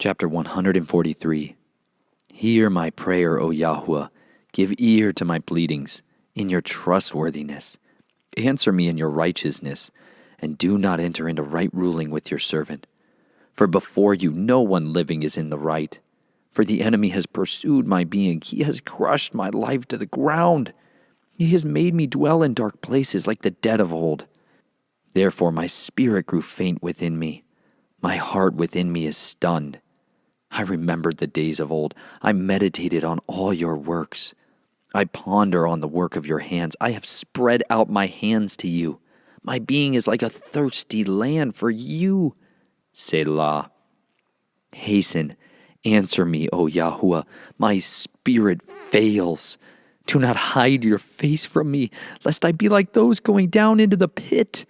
Chapter 143. Hear my prayer, O Yahweh. Give ear to my pleadings in your trustworthiness. Answer me in your righteousness, and do not enter into right ruling with your servant. For before you no one living is in the right. For the enemy has pursued my being. He has crushed my life to the ground. He has made me dwell in dark places like the dead of old. Therefore my spirit grew faint within me. My heart within me is stunned. I remembered the days of old. I meditated on all your works. I ponder on the work of your hands. I have spread out my hands to you. My being is like a thirsty land for you. Selah. Hasten, answer me, O Yahuwah. My spirit fails. Do not hide your face from me, lest I be like those going down into the pit.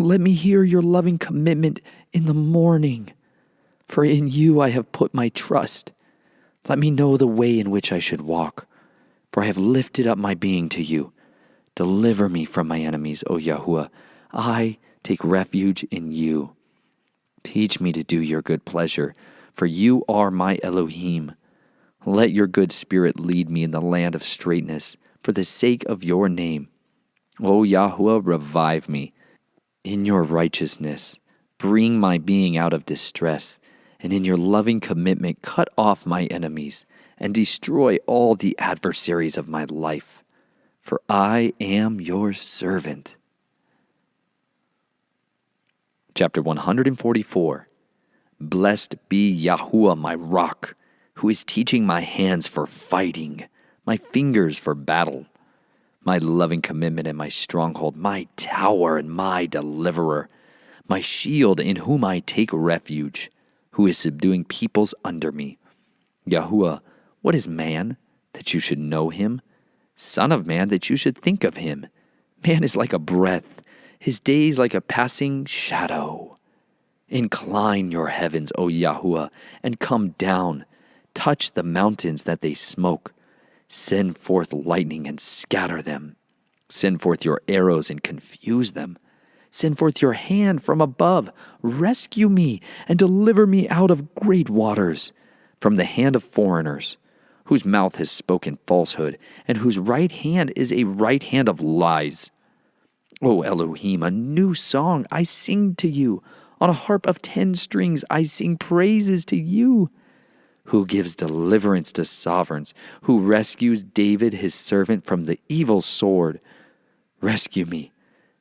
Let me hear your loving commitment in the morning, for in you I have put my trust. Let me know the way in which I should walk, for I have lifted up my being to you. Deliver me from my enemies, O Yahuwah. I take refuge in you. Teach me to do your good pleasure, for you are my Elohim. Let your good spirit lead me in the land of straightness, for the sake of your name. O Yahuwah, revive me. In your righteousness, bring my being out of distress, and in your loving commitment cut off my enemies, and destroy all the adversaries of my life. For I am your servant. Chapter 144. Blessed be Yahuwah my rock, who is teaching my hands for fighting, my fingers for battle, my loving commitment and my stronghold, my tower and my deliverer, my shield in whom I take refuge, who is subduing peoples under me. Yahuwah, what is man, that you should know him? Son of man, that you should think of him? Man is like a breath, his days like a passing shadow. Incline your heavens, O Yahuwah, and come down. Touch the mountains that they smoke. Send forth lightning and scatter them. Send forth your arrows and confuse them. Send forth your hand from above. Rescue me and deliver me out of great waters, from the hand of foreigners, whose mouth has spoken falsehood, and whose right hand is a right hand of lies. O Elohim, a new song I sing to you. On a harp of 10 strings I sing praises to you. Who gives deliverance to sovereigns, who rescues David his servant from the evil sword. Rescue me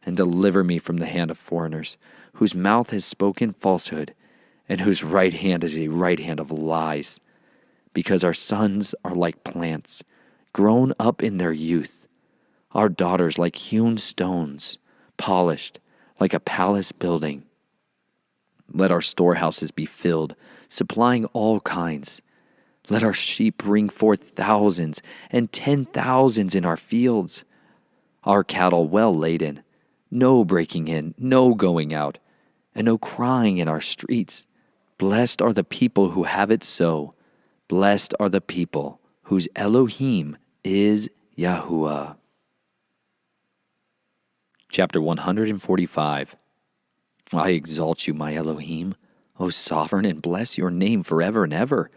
and deliver me from the hand of foreigners, whose mouth has spoken falsehood, and whose right hand is a right hand of lies. Because our sons are like plants, grown up in their youth, our daughters like hewn stones, polished like a palace building. Let our storehouses be filled, supplying all kinds. Let our sheep bring forth thousands and 10,000s in our fields. Our cattle well laden, no breaking in, no going out, and no crying in our streets. Blessed are the people who have it so. Blessed are the people whose Elohim is Yahuwah. Chapter 145. I exalt you, my Elohim, O sovereign, and bless your name forever and ever.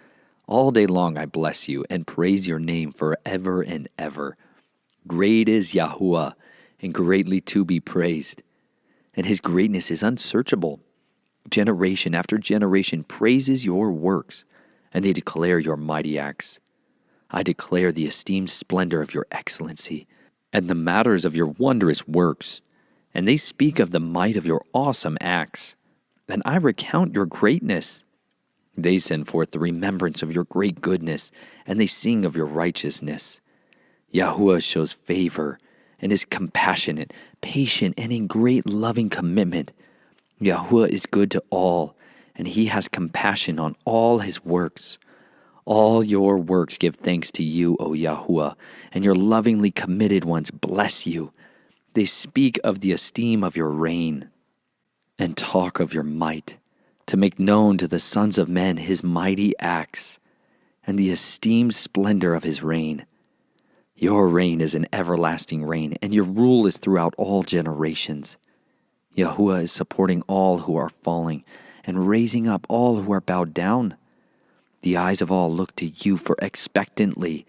All day long I bless you and praise your name forever and ever. Great is Yahuwah, and greatly to be praised, and his greatness is unsearchable. Generation after generation praises your works, and they declare your mighty acts. I declare the esteemed splendor of your excellency, and the matters of your wondrous works. And they speak of the might of your awesome acts. And I recount your greatness. They send forth the remembrance of your great goodness, and they sing of your righteousness. Yahuwah shows favor, and is compassionate, patient, and in great loving commitment. Yahuwah is good to all, and he has compassion on all his works. All your works give thanks to you, O Yahuwah, and your lovingly committed ones bless you. They speak of the esteem of your reign, and talk of your might, to make known to the sons of men his mighty acts, and the esteemed splendor of his reign. Your reign is an everlasting reign, and your rule is throughout all generations. Yahuwah is supporting all who are falling, and raising up all who are bowed down. The eyes of all look to you for expectantly,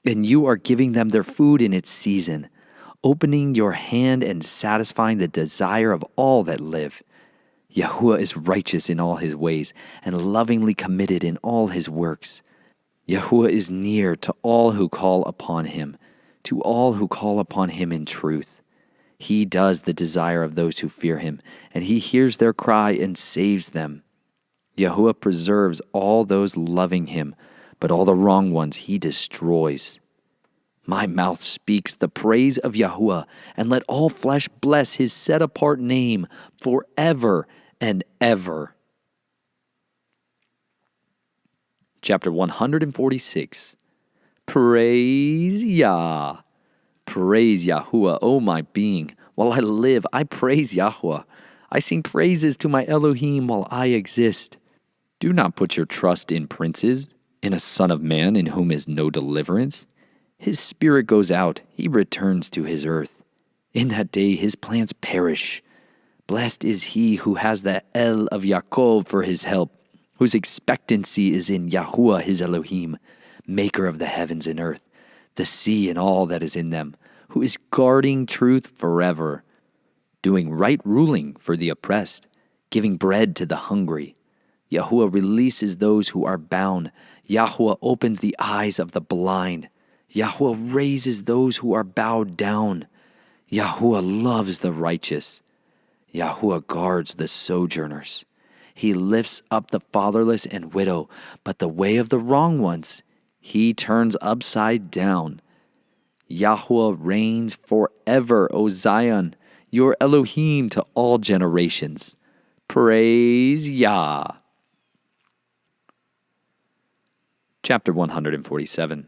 and you are giving them their food in its season, opening your hand and satisfying the desire of all that live. Yahuwah is righteous in all his ways and lovingly committed in all his works. Yahuwah is near to all who call upon him, to all who call upon him in truth. He does the desire of those who fear him, and he hears their cry and saves them. Yahuwah preserves all those loving him, but all the wrong ones he destroys. My mouth speaks the praise of Yahuwah, and let all flesh bless his set-apart name forever and ever. Chapter 146. Praise Yah. Praise Yahuwah, O my being. While I live, I praise Yahuwah. I sing praises to my Elohim while I exist. Do not put your trust in princes, in a son of man in whom is no deliverance. His spirit goes out, he returns to his earth. In that day his plans perish. Blessed is he who has the El of Yaakov for his help, whose expectancy is in Yahuwah his Elohim, maker of the heavens and earth, the sea and all that is in them, who is guarding truth forever, doing right ruling for the oppressed, giving bread to the hungry. Yahuwah releases those who are bound. Yahuwah opens the eyes of the blind. Yahuwah raises those who are bowed down. Yahuwah loves the righteous. Yahuwah guards the sojourners. He lifts up the fatherless and widow, but the way of the wrong ones he turns upside down. Yahuwah reigns forever, O Zion, your Elohim to all generations. Praise Yah. Chapter 147.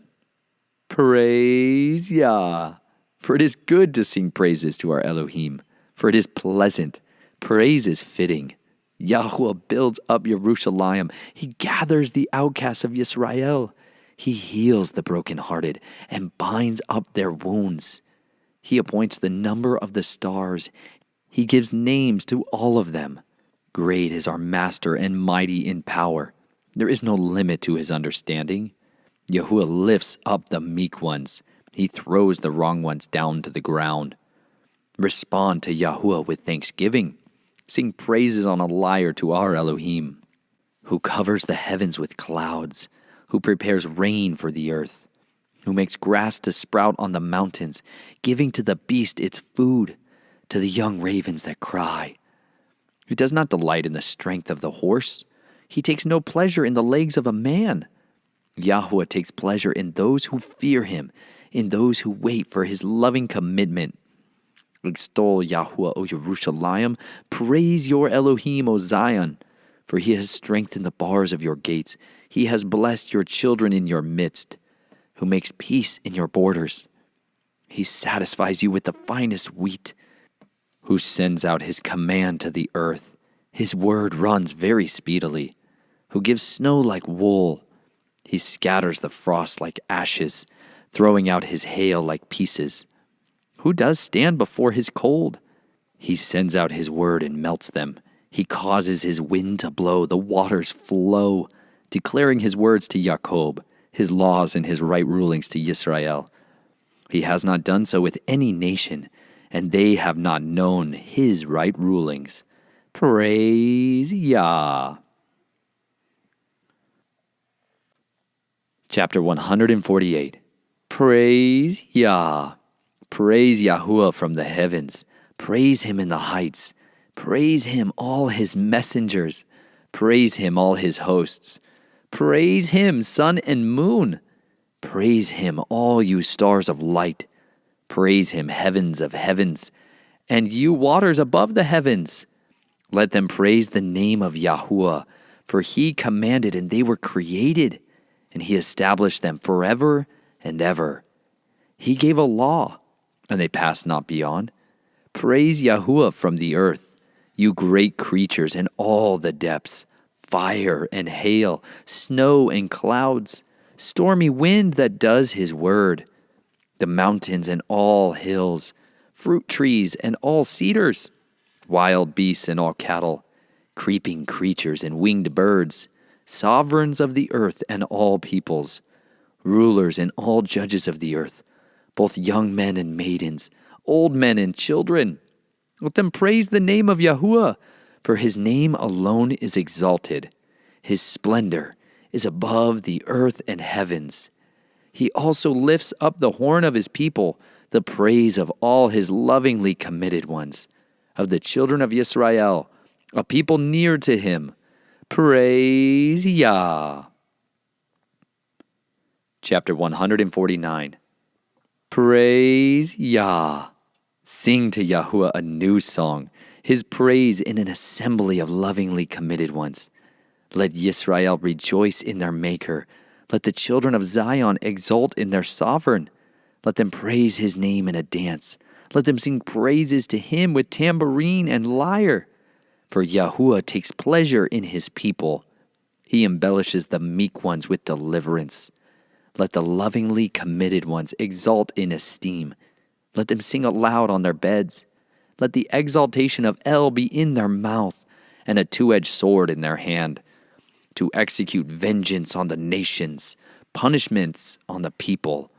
Praise Yah. For it is good to sing praises to our Elohim, for it is pleasant. Praise is fitting. Yahuwah builds up Yerushalayim. He gathers the outcasts of Yisrael. He heals the brokenhearted and binds up their wounds. He appoints the number of the stars. He gives names to all of them. Great is our master and mighty in power. There is no limit to his understanding. Yahuwah lifts up the meek ones. He throws the wrong ones down to the ground. Respond to Yahuwah with thanksgiving. Sing praises on a lyre to our Elohim, who covers the heavens with clouds, who prepares rain for the earth, who makes grass to sprout on the mountains, giving to the beast its food, to the young ravens that cry. He does not delight in the strength of the horse. He takes no pleasure in the legs of a man. Yahuwah takes pleasure in those who fear him, in those who wait for his loving commitment. Extol Yahuwah, O Yerushalayim. Praise your Elohim, O Zion. For he has strengthened the bars of your gates. He has blessed your children in your midst, who makes peace in your borders. He satisfies you with the finest wheat, who sends out his command to the earth. His word runs very speedily, who gives snow like wool. He scatters the frost like ashes, throwing out his hail like pieces. Who does stand before his cold? He sends out his word and melts them. He causes his wind to blow, the waters flow, declaring his words to Jacob, his laws and his right rulings to Yisrael. He has not done so with any nation, and they have not known his right rulings. Praise Yah. Chapter 148. Praise Yah. Praise Yahuwah from the heavens. Praise him in the heights. Praise him, all his messengers. Praise him, all his hosts. Praise him, sun and moon. Praise him, all you stars of light. Praise him, heavens of heavens, and you waters above the heavens. Let them praise the name of Yahuwah, for he commanded and they were created, and he established them forever and ever. He gave a law, and they passed not beyond. Praise Yahuwah from the earth, you great creatures in all the depths, fire and hail, snow and clouds, stormy wind that does his word, the mountains and all hills, fruit trees and all cedars, wild beasts and all cattle, creeping creatures and winged birds, sovereigns of the earth and all peoples, rulers and all judges of the earth, both young men and maidens, old men and children. Let them praise the name of Yahuwah, for his name alone is exalted. His splendor is above the earth and heavens. He also lifts up the horn of his people, the praise of all his lovingly committed ones, of the children of Israel, a people near to him. Praise Yah. Chapter 149. Praise Yah. Sing to Yahuwah a new song, his praise in an assembly of lovingly committed ones. Let Yisrael rejoice in their Maker. Let the children of Zion exult in their sovereign. Let them praise his name in a dance. Let them sing praises to him with tambourine and lyre. For Yahuwah takes pleasure in his people. He embellishes the meek ones with deliverance. Let the lovingly committed ones exult in esteem. Let them sing aloud on their beds. Let the exaltation of El be in their mouth, and a two-edged sword in their hand, to execute vengeance on the nations, punishments on the people,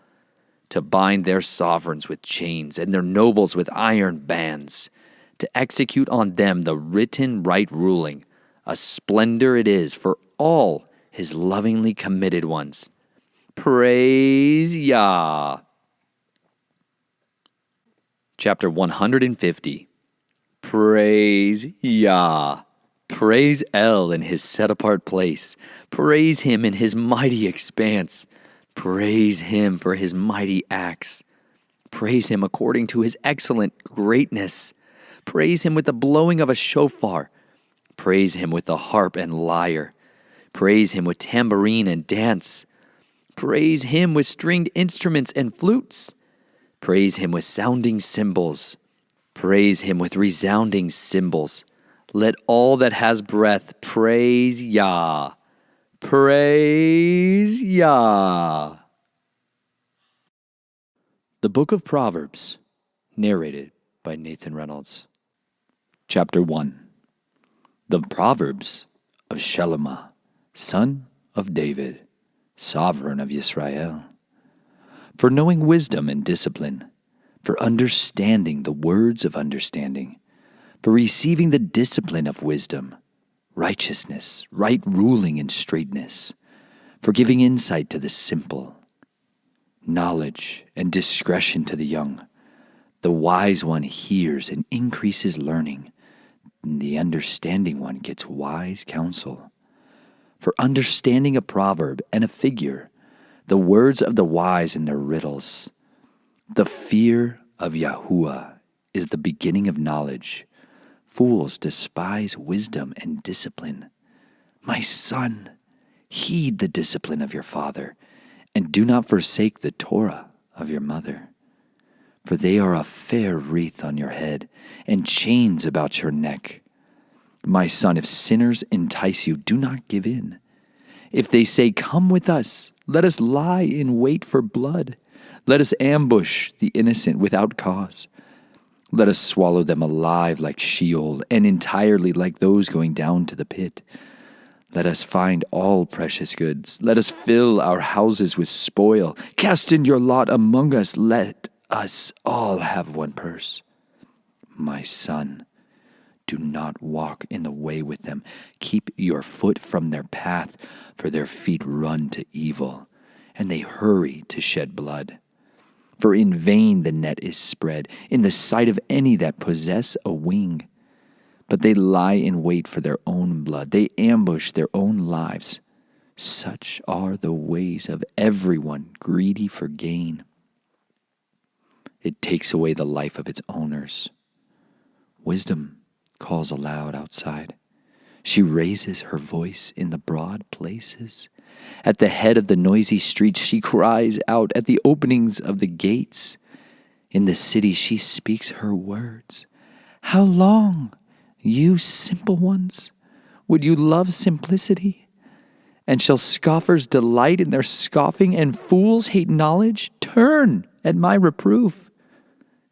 to bind their sovereigns with chains and their nobles with iron bands, to execute on them the written right ruling. A splendor it is for all his lovingly committed ones. Praise Yah. Chapter 150. Praise Yah. Praise El in his set-apart place. Praise him in his mighty expanse. Praise him for his mighty acts. Praise him according to his excellent greatness. Praise him with the blowing of a shofar. Praise him with the harp and lyre. Praise him with tambourine and dance. Praise him with stringed instruments and flutes. Praise him with sounding cymbals. Praise him with resounding cymbals. Let all that has breath praise Yah. Praise Yah. The Book of Proverbs, narrated by Nathan Reynolds. Chapter 1. The Proverbs of Shelomah, son of David, sovereign of Yisrael. For knowing wisdom and discipline, for understanding the words of understanding, for receiving the discipline of wisdom, righteousness, right ruling, and straightness, for giving insight to the simple, knowledge and discretion to the young. The wise one hears and increases learning, and the understanding one gets wise counsel. For understanding a proverb and a figure, the words of the wise and their riddles. The fear of Yahuwah is the beginning of knowledge. Fools despise wisdom and discipline. My son, heed the discipline of your father, and do not forsake the Torah of your mother. For they are a fair wreath on your head, and chains about your neck. My son, if sinners entice you, do not give in. If they say, "Come with us, let us lie in wait for blood. Let us ambush the innocent without cause. Let us swallow them alive like Sheol, and entirely like those going down to the pit. Let us find all precious goods. Let us fill our houses with spoil. Cast in your lot among us. Let us all have one purse. My son, do not walk in the way with them. Keep your foot from their path, for their feet run to evil, and they hurry to shed blood. For in vain the net is spread in the sight of any that possess a wing. But they lie in wait for their own blood. They ambush their own lives. Such are the ways of everyone greedy for gain. It takes away the life of its owners. Wisdom calls aloud outside. She raises her voice in the broad places. At the head of the noisy streets, she cries out at the openings of the gates. In the city, she speaks her words. How long, you simple ones, would you love simplicity? And shall scoffers delight in their scoffing, and fools hate knowledge? Turn at my reproof.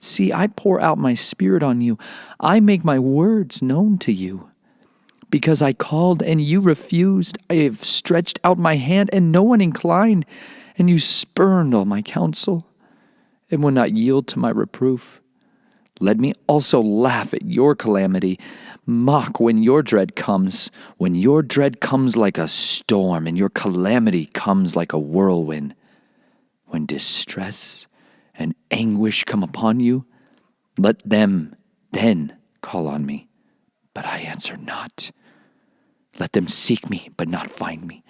See, I pour out my spirit on you. I make my words known to you. Because I called and you refused. I have stretched out my hand and no one inclined, and you spurned all my counsel and would not yield to my reproof. Let me also laugh at your calamity, mock when your dread comes like a storm, and your calamity comes like a whirlwind. When distress and anguish come upon you, let them then call on me, but I answer not. Let them seek me, but not find me,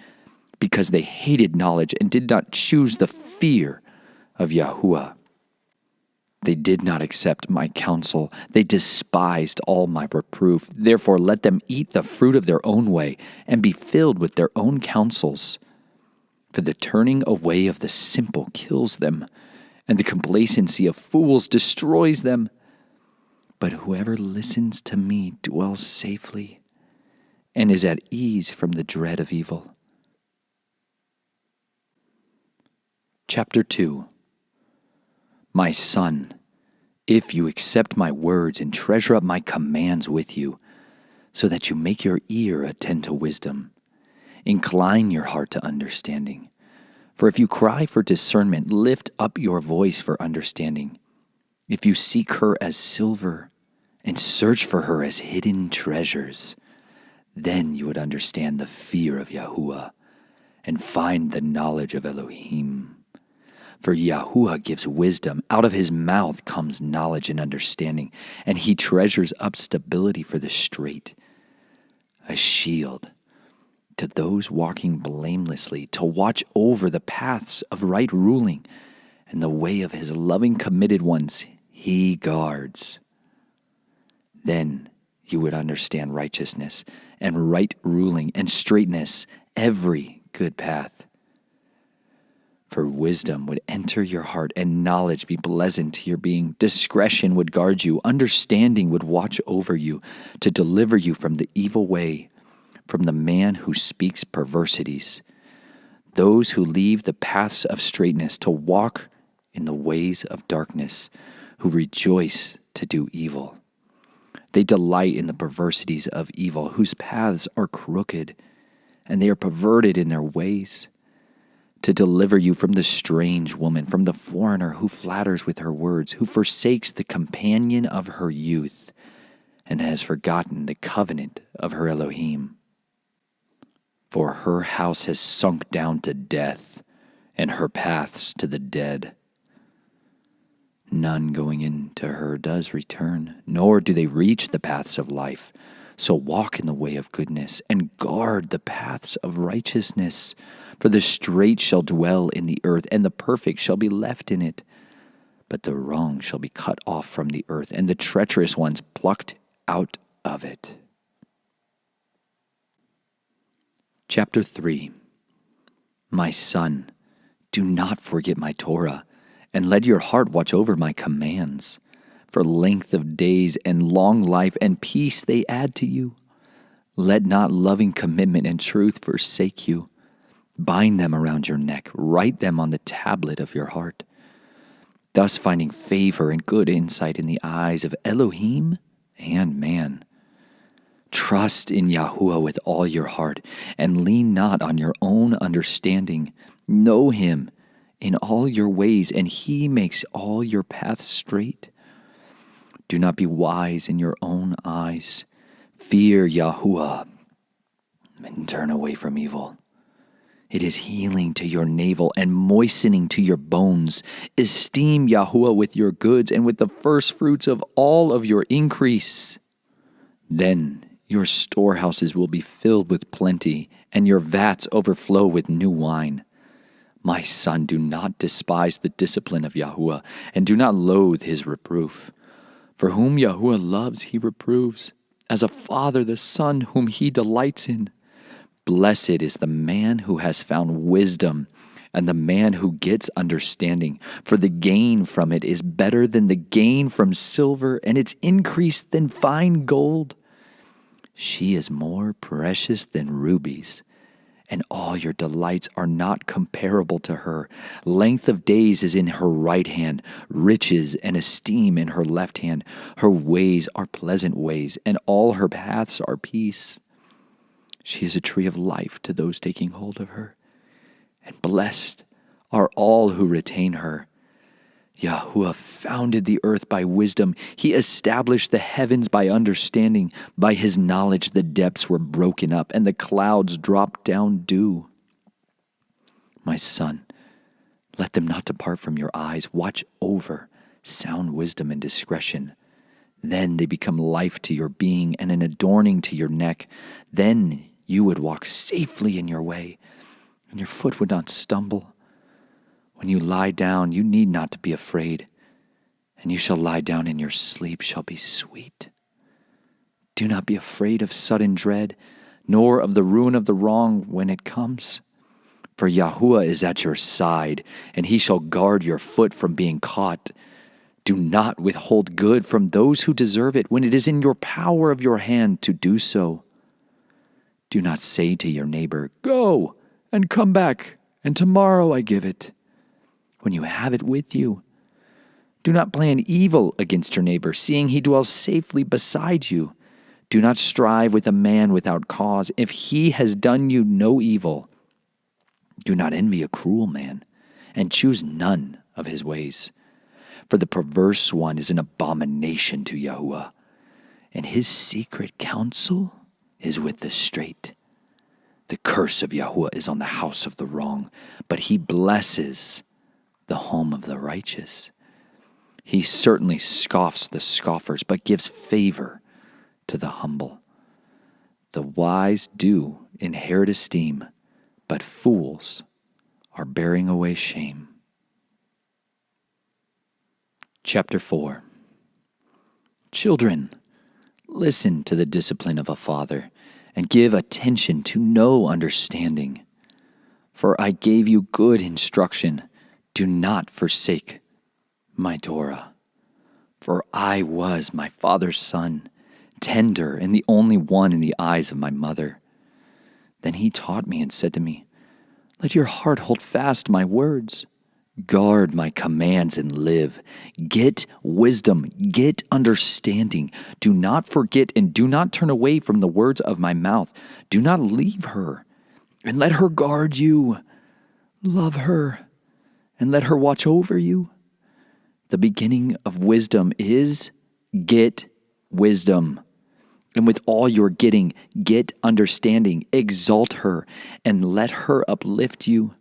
because they hated knowledge and did not choose the fear of Yahuwah. They did not accept my counsel. They despised all my reproof. Therefore, let them eat the fruit of their own way and be filled with their own counsels. For the turning away of the simple kills them, and the complacency of fools destroys them. But whoever listens to me dwells safely and is at ease from the dread of evil. Chapter 2. My son, if you accept my words and treasure up my commands with you, so that you make your ear attend to wisdom, incline your heart to understanding. For if you cry for discernment, lift up your voice for understanding. If you seek her as silver and search for her as hidden treasures, then you would understand the fear of Yahuwah and find the knowledge of Elohim. For Yahuwah gives wisdom. Out of his mouth comes knowledge and understanding, and he treasures up stability for the straight. A shield to those walking blamelessly, to watch over the paths of right ruling, and the way of his loving committed ones he guards. Then you would understand righteousness and right ruling and straightness, every good path. For wisdom would enter your heart, and knowledge be pleasant to your being. Discretion would guard you. Understanding would watch over you, to deliver you from the evil way, from the man who speaks perversities. Those who leave the paths of straightness to walk in the ways of darkness, who rejoice to do evil. They delight in the perversities of evil, whose paths are crooked, and they are perverted in their ways. To deliver you from the strange woman, from the foreigner who flatters with her words, who forsakes the companion of her youth, and has forgotten the covenant of her Elohim. For her house has sunk down to death, and her paths to the dead. None going into her does return, nor do they reach the paths of life. So walk in the way of goodness, and guard the paths of righteousness. For the straight shall dwell in the earth, and the perfect shall be left in it. But the wrong shall be cut off from the earth, and the treacherous ones plucked out of it. Chapter 3. My son, do not forget my Torah, and let your heart watch over my commands. For length of days and long life and peace they add to you. Let not loving commitment and truth forsake you. Bind them around your neck, write them on the tablet of your heart. Thus finding favor and good insight in the eyes of Elohim and man. Trust in Yahuwah with all your heart, and lean not on your own understanding. Know him in all your ways, and he makes all your paths straight. Do not be wise in your own eyes. Fear Yahuwah and turn away from evil. It is healing to your navel and moistening to your bones. Esteem Yahuwah with your goods and with the first fruits of all of your increase. Then your storehouses will be filled with plenty, and your vats overflow with new wine. My son, do not despise the discipline of Yahuwah, and do not loathe his reproof. For whom Yahuwah loves, he reproves, as a father the son whom he delights in. Blessed is the man who has found wisdom, and the man who gets understanding, for the gain from it is better than the gain from silver, and its increase than fine gold. She is more precious than rubies, and all your delights are not comparable to her. Length of days is in her right hand, riches and esteem in her left hand. Her ways are pleasant ways, and all her paths are peace. She is a tree of life to those taking hold of her, and blessed are all who retain her. Yahweh founded the earth by wisdom. He established the heavens by understanding. By his knowledge the depths were broken up, and the clouds dropped down dew. My son, let them not depart from your eyes. Watch over sound wisdom and discretion. Then they become life to your being and an adorning to your neck. Then you would walk safely in your way, and your foot would not stumble. When you lie down, you need not to be afraid, and you shall lie down, and your sleep shall be sweet. Do not be afraid of sudden dread, nor of the ruin of the wrong when it comes. For Yahweh is at your side, and he shall guard your foot from being caught. Do not withhold good from those who deserve it when it is in your power of your hand to do so. Do not say to your neighbor, "Go and come back, and tomorrow I give it," when you have it with you. Do not plan evil against your neighbor, seeing he dwells safely beside you. Do not strive with a man without cause, if he has done you no evil. Do not envy a cruel man, and choose none of his ways. For the perverse one is an abomination to Yahweh, and his secret counsel is with the straight. The curse of Yahweh is on the house of the wrong, but he blesses the home of the righteous. He certainly scoffs the scoffers, but gives favor to the humble. The wise do inherit esteem, but fools are bearing away shame. Chapter 4. Children, listen to the discipline of a father, and give attention to no understanding. For I gave you good instruction. Do not forsake my Torah. For I was my father's son, tender and the only one in the eyes of my mother. Then he taught me and said to me, "Let your heart hold fast my words. Guard my commands and live. Get wisdom, get understanding. Do not forget and do not turn away from the words of my mouth. Do not leave her, and let her guard you. Love her, and let her watch over you. The beginning of wisdom is get wisdom. And with all you're getting, get understanding. Exalt her, and let her uplift you.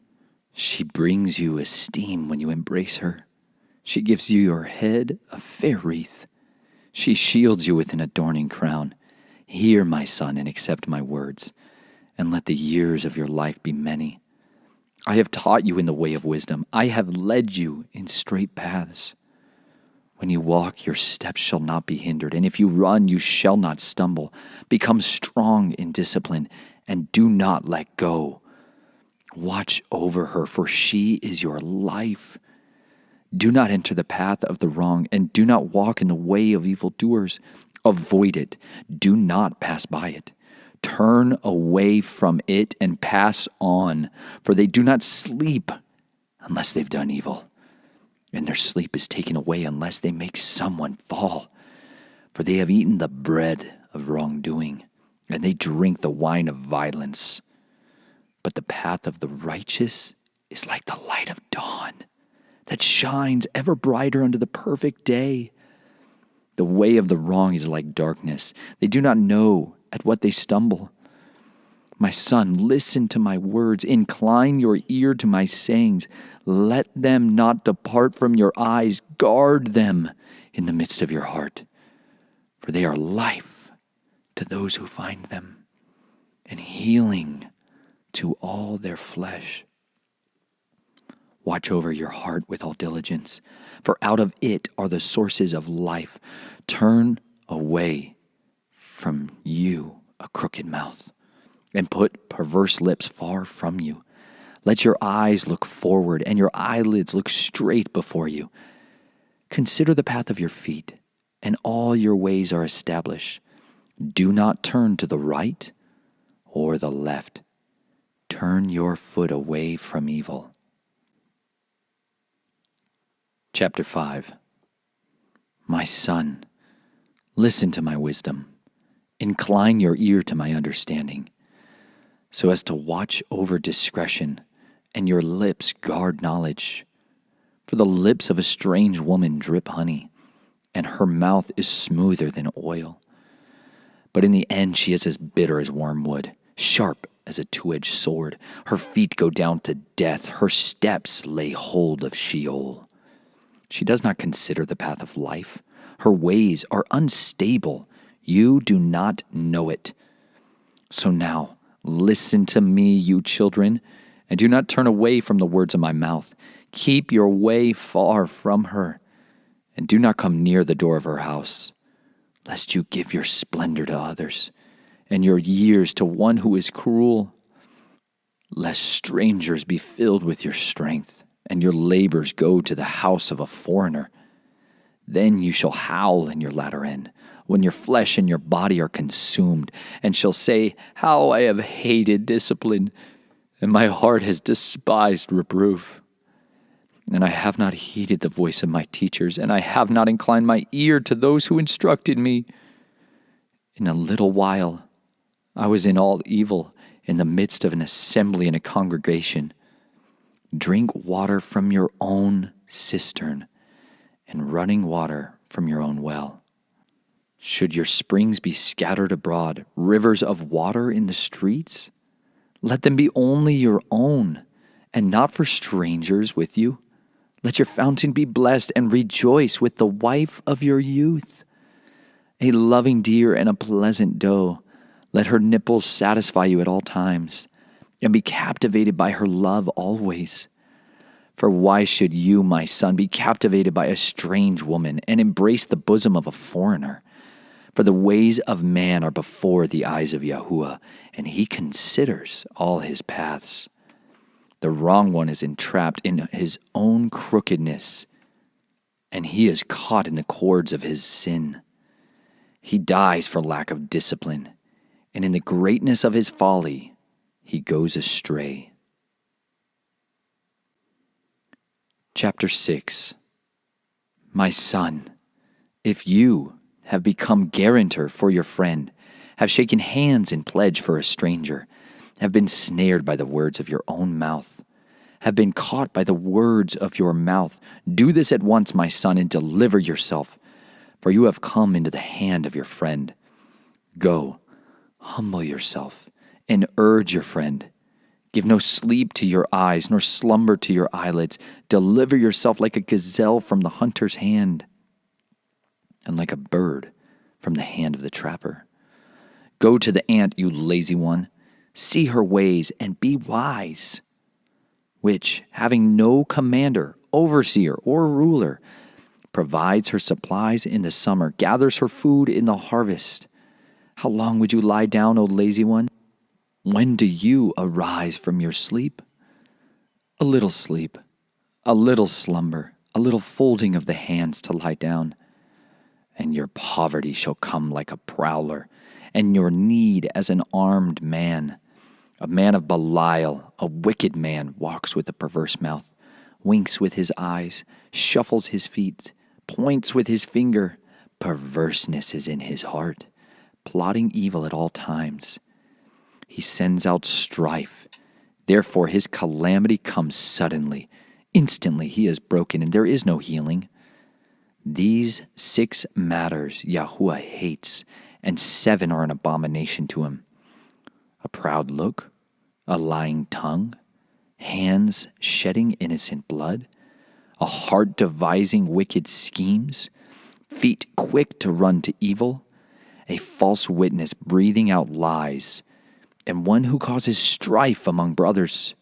She brings you esteem when you embrace her. She gives you your head a fair wreath. She shields you with an adorning crown. Hear, my son, and accept my words, and let the years of your life be many. I have taught you in the way of wisdom. I have led you in straight paths. When you walk, your steps shall not be hindered, and if you run, you shall not stumble. Become strong in discipline, and do not let go. Watch over her, for she is your life. Do not enter the path of the wrong, and do not walk in the way of evildoers. Avoid it. Do not pass by it. Turn away from it and pass on, for they do not sleep unless they've done evil, and their sleep is taken away unless they make someone fall. For they have eaten the bread of wrongdoing, and they drink the wine of violence. But the path of the righteous is like the light of dawn that shines ever brighter unto the perfect day. The way of the wrong is like darkness. They do not know at what they stumble. My son, listen to my words. Incline your ear to my sayings. Let them not depart from your eyes. Guard them in the midst of your heart. For they are life to those who find them, and healing to all their flesh. Watch over your heart with all diligence, for out of it are the sources of life. Turn away from you a crooked mouth, and put perverse lips far from you. Let your eyes look forward, and your eyelids look straight before you. Consider the path of your feet, and all your ways are established. Do not turn to the right or the left. Turn your foot away from evil. Chapter 5. My son, listen to my wisdom. Incline your ear to my understanding. so as to watch over discretion, and your lips guard knowledge. For the lips of a strange woman drip honey, and her mouth is smoother than oil. But in the end she is as bitter as wormwood, sharp as a two-edged sword. Her feet go down to death, her steps lay hold of Sheol. She does not consider the path of life. Her ways are unstable. You do not know it. So now, listen to me, you children, and do not turn away from the words of my mouth. Keep your way far from her, and do not come near the door of her house, lest you give your splendor to others, and your years to one who is cruel, lest strangers be filled with your strength, and your labors go to the house of a foreigner. Then you shall howl in your latter end, when your flesh and your body are consumed, and shall say, how I have hated discipline, and my heart has despised reproof. And I have not heeded the voice of my teachers, and I have not inclined my ear to those who instructed me. In a little while I was in all evil, in the midst of an assembly and a congregation. Drink water from your own cistern, and running water from your own well. Should your springs be scattered abroad, rivers of water in the streets? Let them be only your own, and not for strangers with you. Let your fountain be blessed, and rejoice with the wife of your youth. A loving deer and a pleasant doe, let her nipples satisfy you at all times, and be captivated by her love always. For why should you, my son, be captivated by a strange woman, and embrace the bosom of a foreigner? For the ways of man are before the eyes of Yahuwah, and he considers all his paths. The wrong one is entrapped in his own crookedness, and he is caught in the cords of his sin. He dies for lack of discipline, and in the greatness of his folly he goes astray. Chapter 6. My son, if you have become guarantor for your friend, have shaken hands in pledge for a stranger, have been snared by the words of your own mouth, have been caught by the words of your mouth, do this at once, my son, and deliver yourself, for you have come into the hand of your friend. Go, humble yourself, and urge your friend. Give no sleep to your eyes, nor slumber to your eyelids. Deliver yourself like a gazelle from the hunter's hand, and like a bird from the hand of the trapper. Go to the ant, you lazy one. See her ways, and be wise, which, having no commander, overseer, or ruler, provides her supplies in the summer, gathers her food in the harvest. How long would you lie down, O lazy one? When do you arise from your sleep? A little sleep, a little slumber, a little folding of the hands to lie down. And your poverty shall come like a prowler, and your need as an armed man. A man of Belial, a wicked man, walks with a perverse mouth, winks with his eyes, shuffles his feet, points with his finger. Perverseness is in his heart, plotting evil at all times. He sends out strife. Therefore his calamity comes suddenly. Instantly he is broken, and there is no healing. These 6 matters Yahuwah hates, and 7 are an abomination to him: a proud look, a lying tongue, hands shedding innocent blood, a heart devising wicked schemes, feet quick to run to evil, a false witness breathing out lies, and one who causes strife among brothers.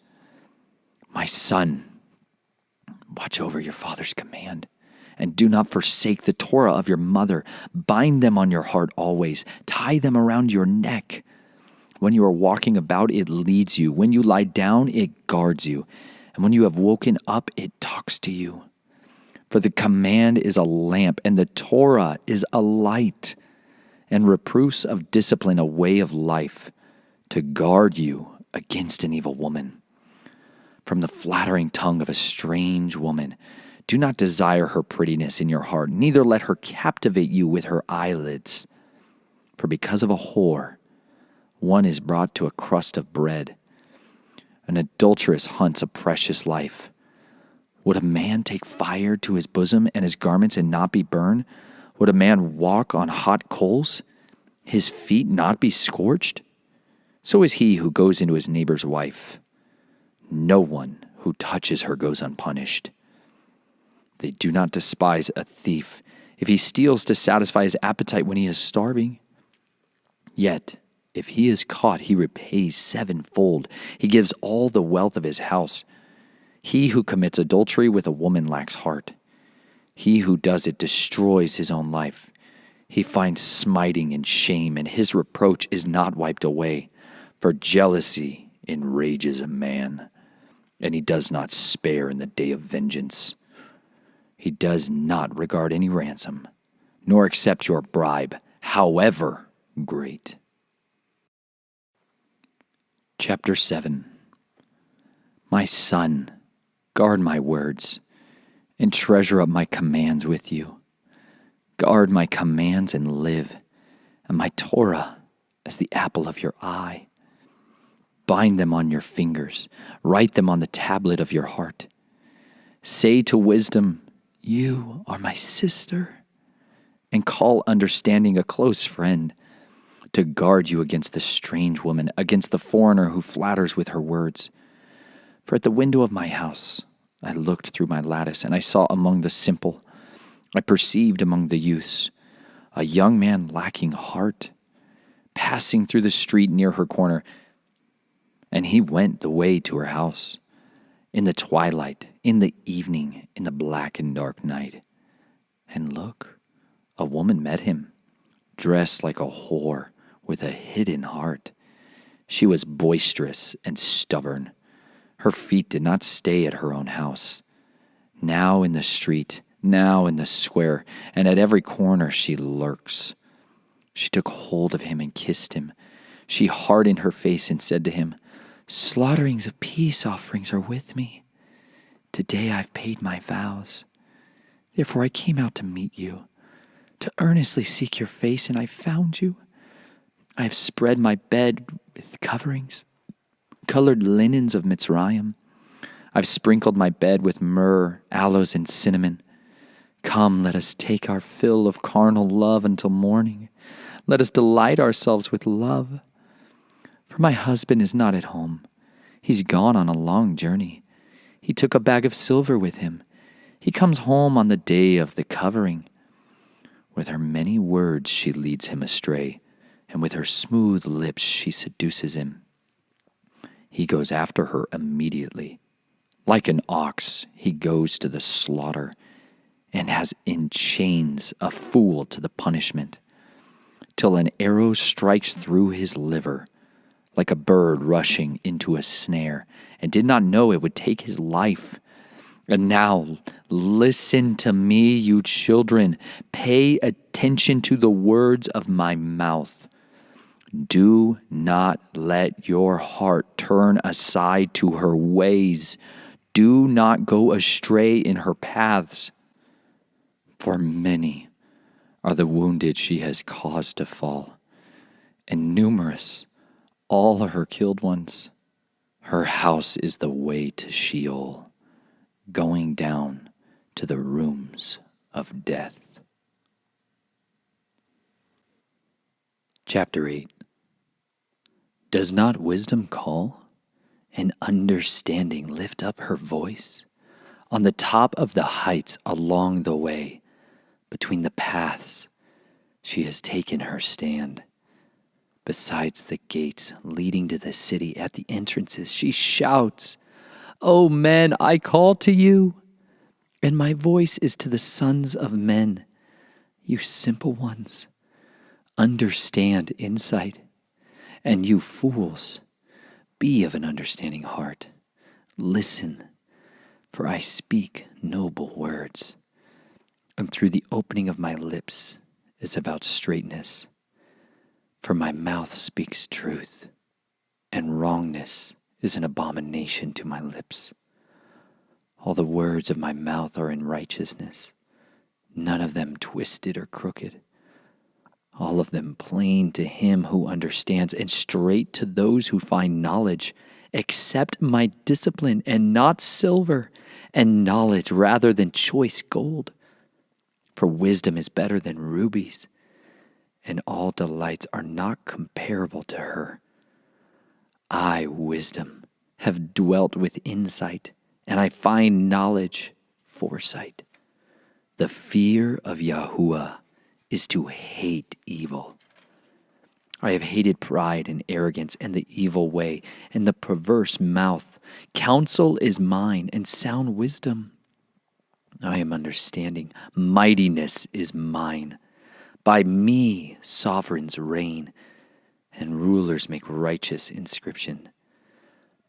My son, watch over your father's command, and do not forsake the Torah of your mother. Bind them on your heart always. Tie them around your neck. When you are walking about, it leads you. When you lie down, it guards you. And when you have woken up, it talks to you. For the command is a lamp, and the Torah is a light, and reproofs of discipline a way of life, to guard you against an evil woman. From the flattering tongue of a strange woman, do not desire her prettiness in your heart, neither let her captivate you with her eyelids. For because of a whore, one is brought to a crust of bread. An adulteress hunts a precious life. Would a man take fire to his bosom and his garments and not be burned? Would a man walk on hot coals, his feet not be scorched? So is he who goes into his neighbor's wife. No one who touches her goes unpunished. They do not despise a thief if he steals to satisfy his appetite when he is starving. Yet, if he is caught, he repays sevenfold. He gives all the wealth of his house. He who commits adultery with a woman lacks heart. He who does it destroys his own life. He finds smiting and shame, and his reproach is not wiped away. For jealousy enrages a man, and he does not spare in the day of vengeance. He does not regard any ransom, nor accept your bribe, however great. Chapter 7. My son, guard my words, and treasure up my commands with you. Guard my commands and live, and my Torah as the apple of your eye. Bind them on your fingers, write them on the tablet of your heart. Say to wisdom, you are my sister, and call understanding a close friend, to guard you against the strange woman, against the foreigner who flatters with her words. For at the window of my house I looked through my lattice, and I saw among the simple, I perceived among the youths, a young man lacking heart, passing through the street near her corner. And he went the way to her house, in the twilight, in the evening, in the black and dark night. And look, a woman met him, dressed like a whore, with a hidden heart. She was boisterous and stubborn. Her feet did not stay at her own house. Now in the street, now in the square, and at every corner she lurks. She took hold of him and kissed him. She hardened her face and said to him, slaughterings of peace offerings are with me. Today I've paid my vows. Therefore I came out to meet you, to earnestly seek your face, and I found you. I have spread my bed with coverings, colored linens of Mitzrayim. I've sprinkled my bed with myrrh, aloes, and cinnamon. Come, let us take our fill of carnal love until morning. Let us delight ourselves with love. For my husband is not at home. He's gone on a long journey. He took a bag of silver with him. He comes home on the day of the covering. With her many words she leads him astray, and with her smooth lips she seduces him. He goes after her immediately. Like an ox, he goes to the slaughter, and has in chains a fool to the punishment, till an arrow strikes through his liver, like a bird rushing into a snare, and did not know it would take his life. And now, listen to me, you children. Pay attention to the words of my mouth. Do not let your heart turn aside to her ways. Do not go astray in her paths. For many are the wounded she has caused to fall, and numerous all her killed ones. Her house is the way to Sheol, going down to the rooms of death. Chapter 8. Does not wisdom call, and understanding lift up her voice? On the top of the heights along the way, between the paths, she has taken her stand. Besides the gates leading to the city, at the entrances, she shouts, O men, I call to you, and my voice is to the sons of men. You simple ones, understand insight, and you fools, be of an understanding heart. Listen, for I speak noble words, and through the opening of my lips is about straightness. For my mouth speaks truth, and wrongness is an abomination to my lips. All the words of my mouth are in righteousness, none of them twisted or crooked. all of them plain to him who understands, and straight to those who find knowledge. Accept my discipline and not silver, and knowledge rather than choice gold. For wisdom is better than rubies, and all delights are not comparable to her. I, wisdom, have dwelt with insight, and I find knowledge, foresight. The fear of Yahuwah is to hate evil. I have hated pride and arrogance and the evil way and the perverse mouth. Counsel is mine and sound wisdom. I am understanding. Mightiness is mine. By me sovereigns reign, and rulers make righteous inscription.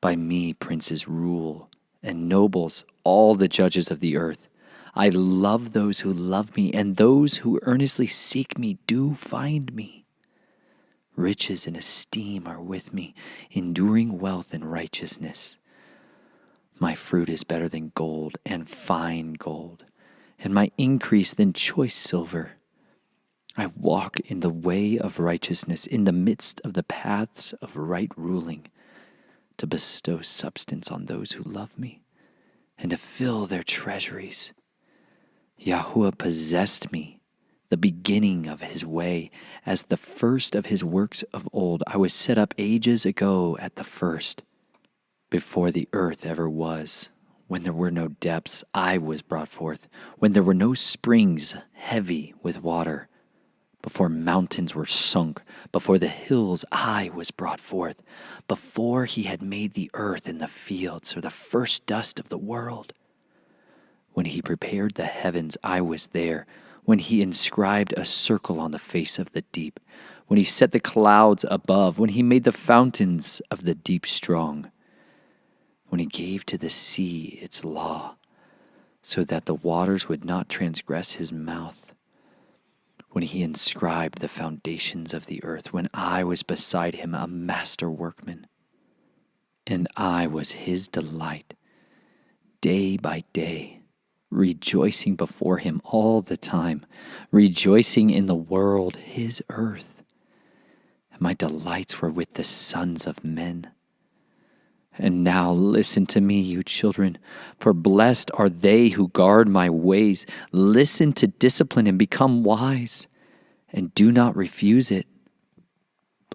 By me princes rule, and nobles, all the judges of the earth. I love those who love me, and those who earnestly seek me do find me. Riches and esteem are with me, enduring wealth and righteousness. My fruit is better than gold and fine gold, and my increase than choice silver. I walk in the way of righteousness, in the midst of the paths of right ruling, to bestow substance on those who love me, and to fill their treasuries. Yahuwah possessed me, the beginning of his way, as the first of his works of old. I was set up ages ago at the first, before the earth ever was. When there were no depths, I was brought forth. When there were no springs heavy with water, before mountains were sunk, before the hills I was brought forth, before he had made the earth and the fields, or the first dust of the world. When he prepared the heavens, I was there. When he inscribed a circle on the face of the deep. When he set the clouds above. When he made the fountains of the deep strong. When he gave to the sea its law, so that the waters would not transgress his mouth. When he inscribed the foundations of the earth. When I was beside him, a master workman. And I was his delight, day by day. Rejoicing before him all the time, rejoicing in the world, his earth. And my delights were with the sons of men. And now listen to me, you children, for blessed are they who guard my ways. Listen to discipline and become wise, and do not refuse it.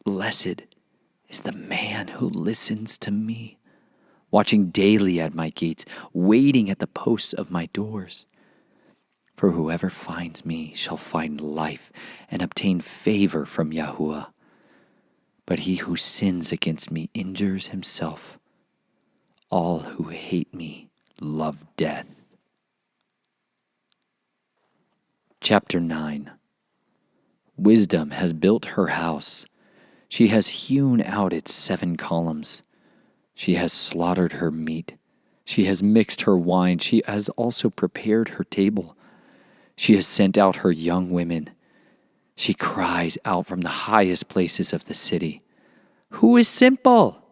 Blessed is the man who listens to me, watching daily at my gates, waiting at the posts of my doors. For whoever finds me shall find life and obtain favor from Yahuwah. But he who sins against me injures himself. All who hate me love death. Chapter 9. Wisdom has built her house. She has hewn out its 7 columns. She has slaughtered her meat. She has mixed her wine. She has also prepared her table. She has sent out her young women. She cries out from the highest places of the city, "Who is simple?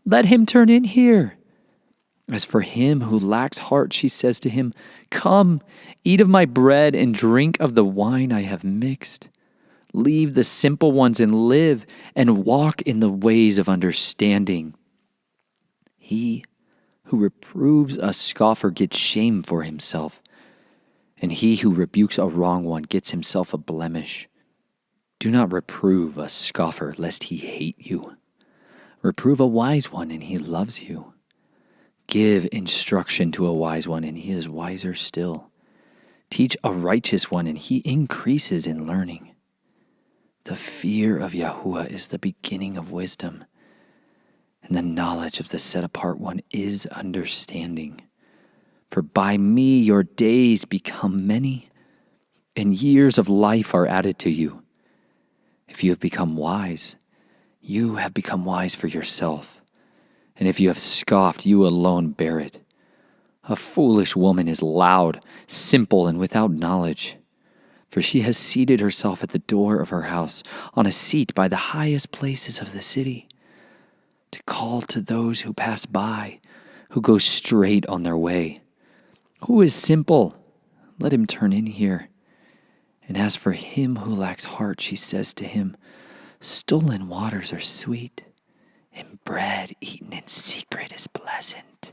Let him turn in here." As for him who lacks heart, she says to him, "Come, eat of my bread and drink of the wine I have mixed. Leave the simple ones and live, and walk in the ways of understanding." He who reproves a scoffer gets shame for himself, and he who rebukes a wrong one gets himself a blemish. Do not reprove a scoffer, lest he hate you. Reprove a wise one, and he loves you. Give instruction to a wise one, and he is wiser still. Teach a righteous one, and he increases in learning. The fear of Yahuwah is the beginning of wisdom, and the knowledge of the set-apart one is understanding. For by me your days become many, and years of life are added to you. If you have become wise, you have become wise for yourself. And if you have scoffed, you alone bear it. A foolish woman is loud, simple, and without knowledge. For she has seated herself at the door of her house, on a seat by the highest places of the city, to call to those who pass by, who go straight on their way. Who is simple? Let him turn in here. And as for him who lacks heart, she says to him, stolen waters are sweet, and bread eaten in secret is pleasant.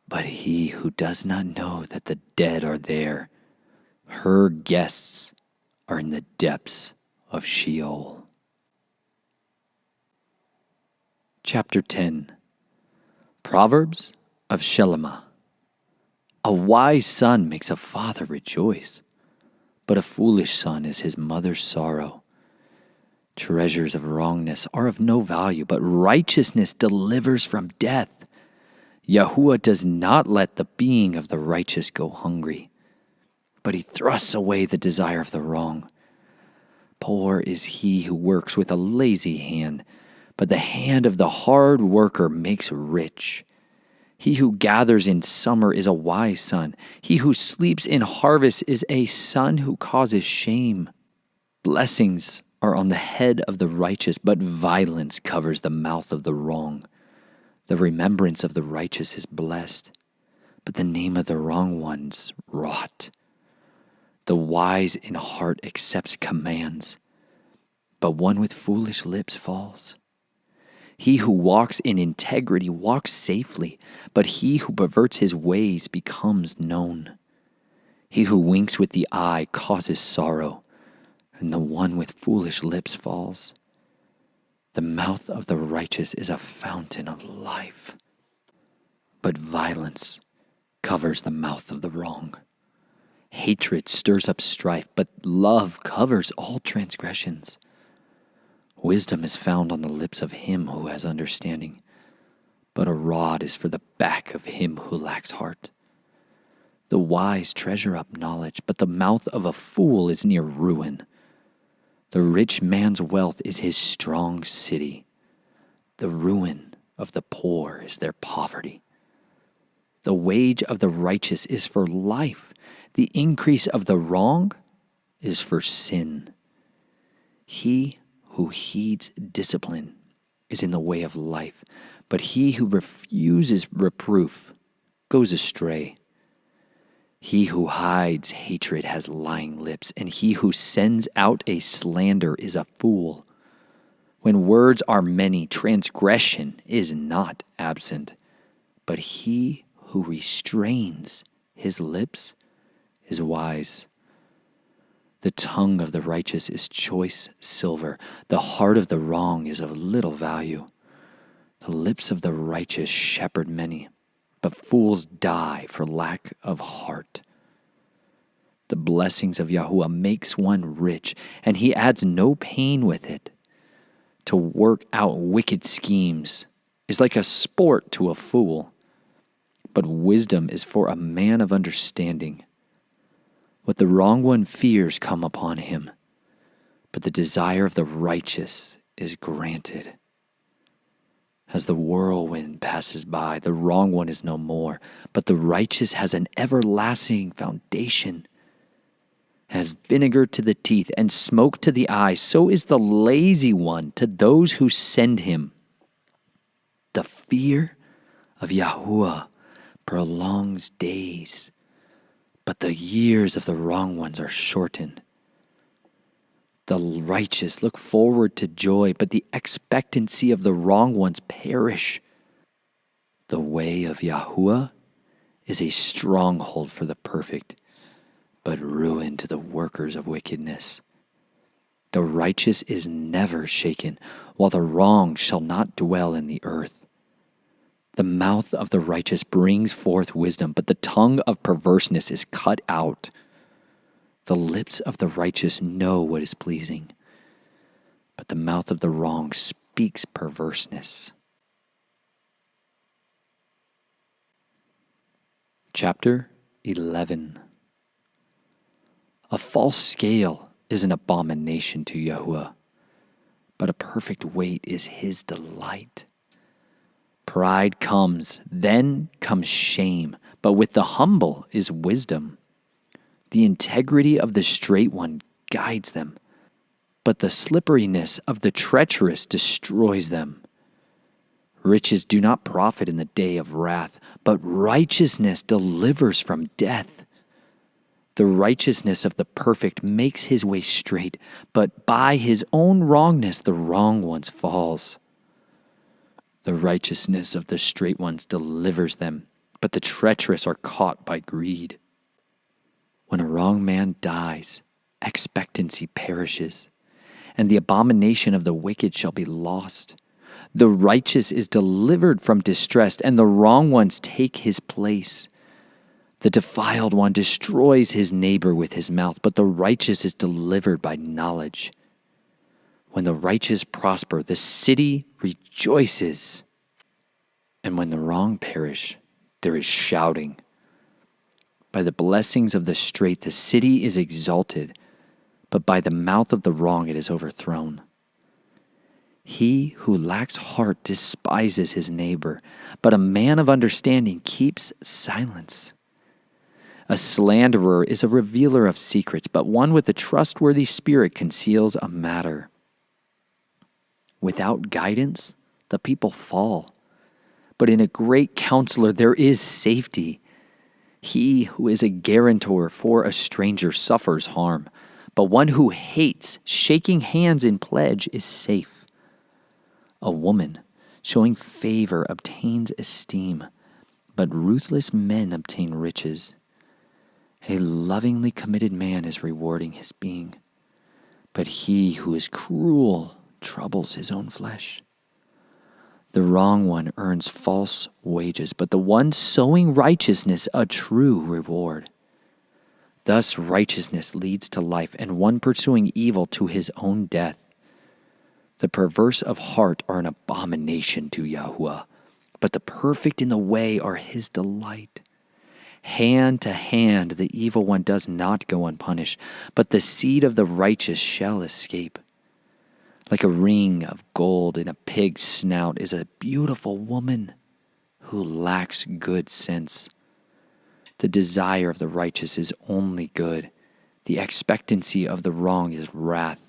But he who does not know that the dead are there, her guests are in the depths of Sheol. Chapter 10. Proverbs of Shelomah. A wise son makes a father rejoice, but a foolish son is his mother's sorrow. Treasures of wrongness are of no value, but righteousness delivers from death. Yahweh does not let the being of the righteous go hungry, but he thrusts away the desire of the wrong. Poor is he who works with a lazy hand, but the hand of the hard worker makes rich. He who gathers in summer is a wise son. He who sleeps in harvest is a son who causes shame. Blessings are on the head of the righteous, but violence covers the mouth of the wrong. The remembrance of the righteous is blessed, but the name of the wrong ones rot. The wise in heart accepts commands, but one with foolish lips falls. He who walks in integrity walks safely, but he who perverts his ways becomes known. He who winks with the eye causes sorrow, and the one with foolish lips falls. The mouth of the righteous is a fountain of life, but violence covers the mouth of the wrong. Hatred stirs up strife, but love covers all transgressions. Wisdom is found on the lips of him who has understanding, but a rod is for the back of him who lacks heart. The wise treasure up knowledge, but the mouth of a fool is near ruin. The rich man's wealth is his strong city. The ruin of the poor is their poverty. The wage of the righteous is for life. The increase of the wrong is for sin. He who heeds discipline is in the way of life, but he who refuses reproof goes astray. He who hides hatred has lying lips, and he who sends out a slander is a fool. When words are many, transgression is not absent, but he who restrains his lips is wise. The tongue of the righteous is choice silver. The heart of the wrong is of little value. The lips of the righteous shepherd many, but fools die for lack of heart. The blessings of Yahweh makes one rich, and he adds no pain with it. To work out wicked schemes is like a sport to a fool, but wisdom is for a man of understanding. What the wrong one fears come upon him, but the desire of the righteous is granted. As the whirlwind passes by, the wrong one is no more, but the righteous has an everlasting foundation. As vinegar to the teeth and smoke to the eye, so is the lazy one to those who send him. The fear of Yahweh prolongs days, but the years of the wrong ones are shortened. The righteous look forward to joy, but the expectancy of the wrong ones perish. The way of Yahweh is a stronghold for the perfect, but ruin to the workers of wickedness. The righteous is never shaken, while the wrong shall not dwell in the earth. The mouth of the righteous brings forth wisdom, but the tongue of perverseness is cut out. The lips of the righteous know what is pleasing, but the mouth of the wrong speaks perverseness. Chapter 11. A false scale is an abomination to Yahweh, but a perfect weight is his delight. Pride comes, then comes shame, but with the humble is wisdom. The integrity of the straight one guides them, but the slipperiness of the treacherous destroys them. Riches do not profit in the day of wrath, but righteousness delivers from death. The righteousness of the perfect makes his way straight, but by his own wrongness the wrong ones falls. The righteousness of the straight ones delivers them, but the treacherous are caught by greed. When a wrong man dies, expectancy perishes, and the abomination of the wicked shall be lost. The righteous is delivered from distress, and the wrong ones take his place. The defiled one destroys his neighbor with his mouth, but the righteous is delivered by knowledge. When the righteous prosper, the city rejoices. And when the wrong perish, there is shouting. By the blessings of the straight, the city is exalted, but by the mouth of the wrong it is overthrown. He who lacks heart despises his neighbor, but a man of understanding keeps silence. A slanderer is a revealer of secrets, but one with a trustworthy spirit conceals a matter. Without guidance, the people fall, but in a great counselor there is safety. He who is a guarantor for a stranger suffers harm, but one who hates shaking hands in pledge is safe. A woman showing favor obtains esteem, but ruthless men obtain riches. A lovingly committed man is rewarding his being, but he who is cruel troubles his own flesh. The wrong one earns false wages, but the one sowing righteousness a true reward. Thus righteousness leads to life, and one pursuing evil to his own death. The perverse of heart are an abomination to Yahweh, but the perfect in the way are his delight. Hand to hand the evil one does not go unpunished, but the seed of the righteous shall escape. Like a ring of gold in a pig's snout is a beautiful woman who lacks good sense. The desire of the righteous is only good. The expectancy of the wrong is wrath.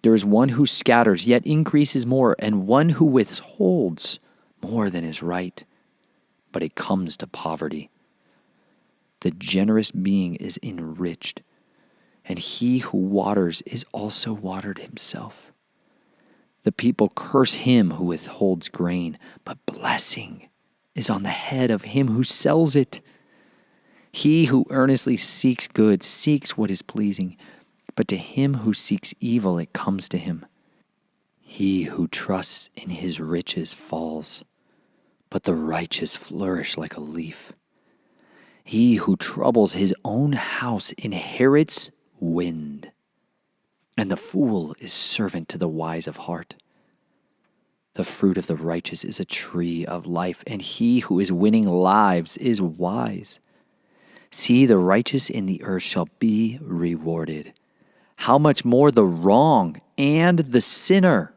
There is one who scatters, yet increases more, and one who withholds more than is right. But it comes to poverty. The generous being is enriched, and he who waters is also watered himself. The people curse him who withholds grain, but blessing is on the head of him who sells it. He who earnestly seeks good seeks what is pleasing, but to him who seeks evil it comes to him. He who trusts in his riches falls, but the righteous flourish like a leaf. He who troubles his own house inherits wind, and the fool is servant to the wise of heart. The fruit of the righteous is a tree of life, and he who is winning lives is wise. See, the righteous in the earth shall be rewarded. How much more the wrong and the sinner?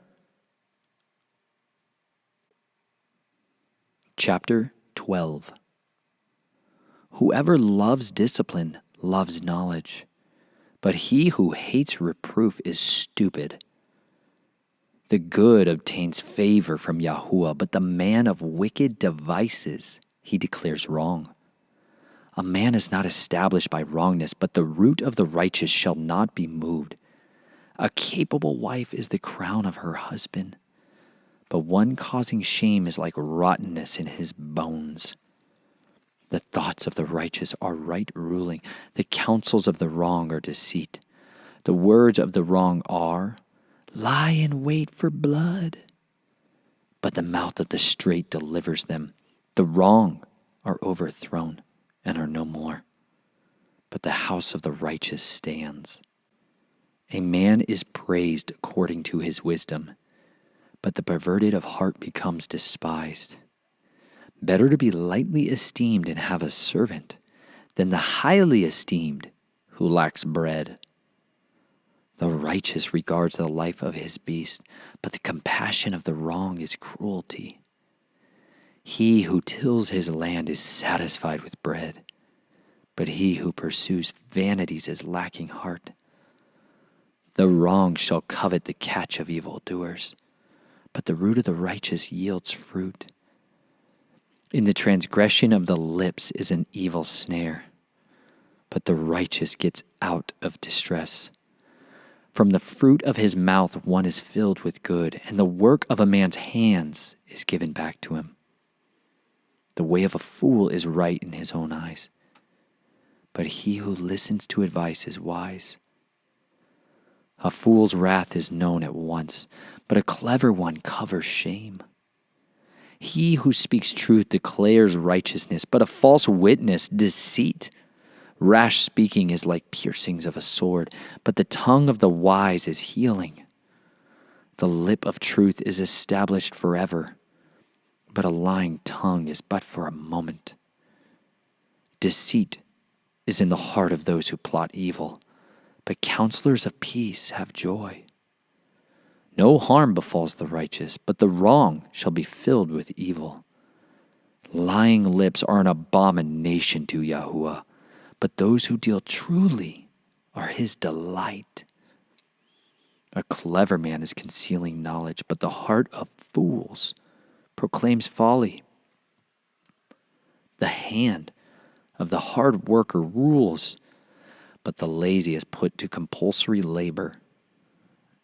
Chapter 12. Whoever loves discipline loves knowledge, but he who hates reproof is stupid. The good obtains favor from Yahuwah, but the man of wicked devices he declares wrong. A man is not established by wrongness, but the root of the righteous shall not be moved. A capable wife is the crown of her husband, but one causing shame is like rottenness in his bones. The thoughts of the righteous are right ruling. The counsels of the wrong are deceit. The words of the wrong are, lie in wait for blood. But the mouth of the straight delivers them. The wrong are overthrown and are no more. But the house of the righteous stands. A man is praised according to his wisdom, but the perverted of heart becomes despised. Better to be lightly esteemed and have a servant than the highly esteemed who lacks bread. The righteous regards the life of his beast, but the compassion of the wrong is cruelty. He who tills his land is satisfied with bread, but he who pursues vanities is lacking heart. The wrong shall covet the catch of evildoers, but the root of the righteous yields fruit. In the transgression of the lips is an evil snare, but the righteous gets out of distress. From the fruit of his mouth one is filled with good, and the work of a man's hands is given back to him. The way of a fool is right in his own eyes, but he who listens to advice is wise. A fool's wrath is known at once, but a clever one covers shame. He who speaks truth declares righteousness, but a false witness deceit. Rash speaking is like piercings of a sword, but the tongue of the wise is healing. The lip of truth is established forever, but a lying tongue is but for a moment. Deceit is in the heart of those who plot evil, but counselors of peace have joy. No harm befalls the righteous, but the wrong shall be filled with evil. Lying lips are an abomination to Yahweh, but those who deal truly are his delight. A clever man is concealing knowledge, but the heart of fools proclaims folly. The hand of the hard worker rules, but the lazy is put to compulsory labor.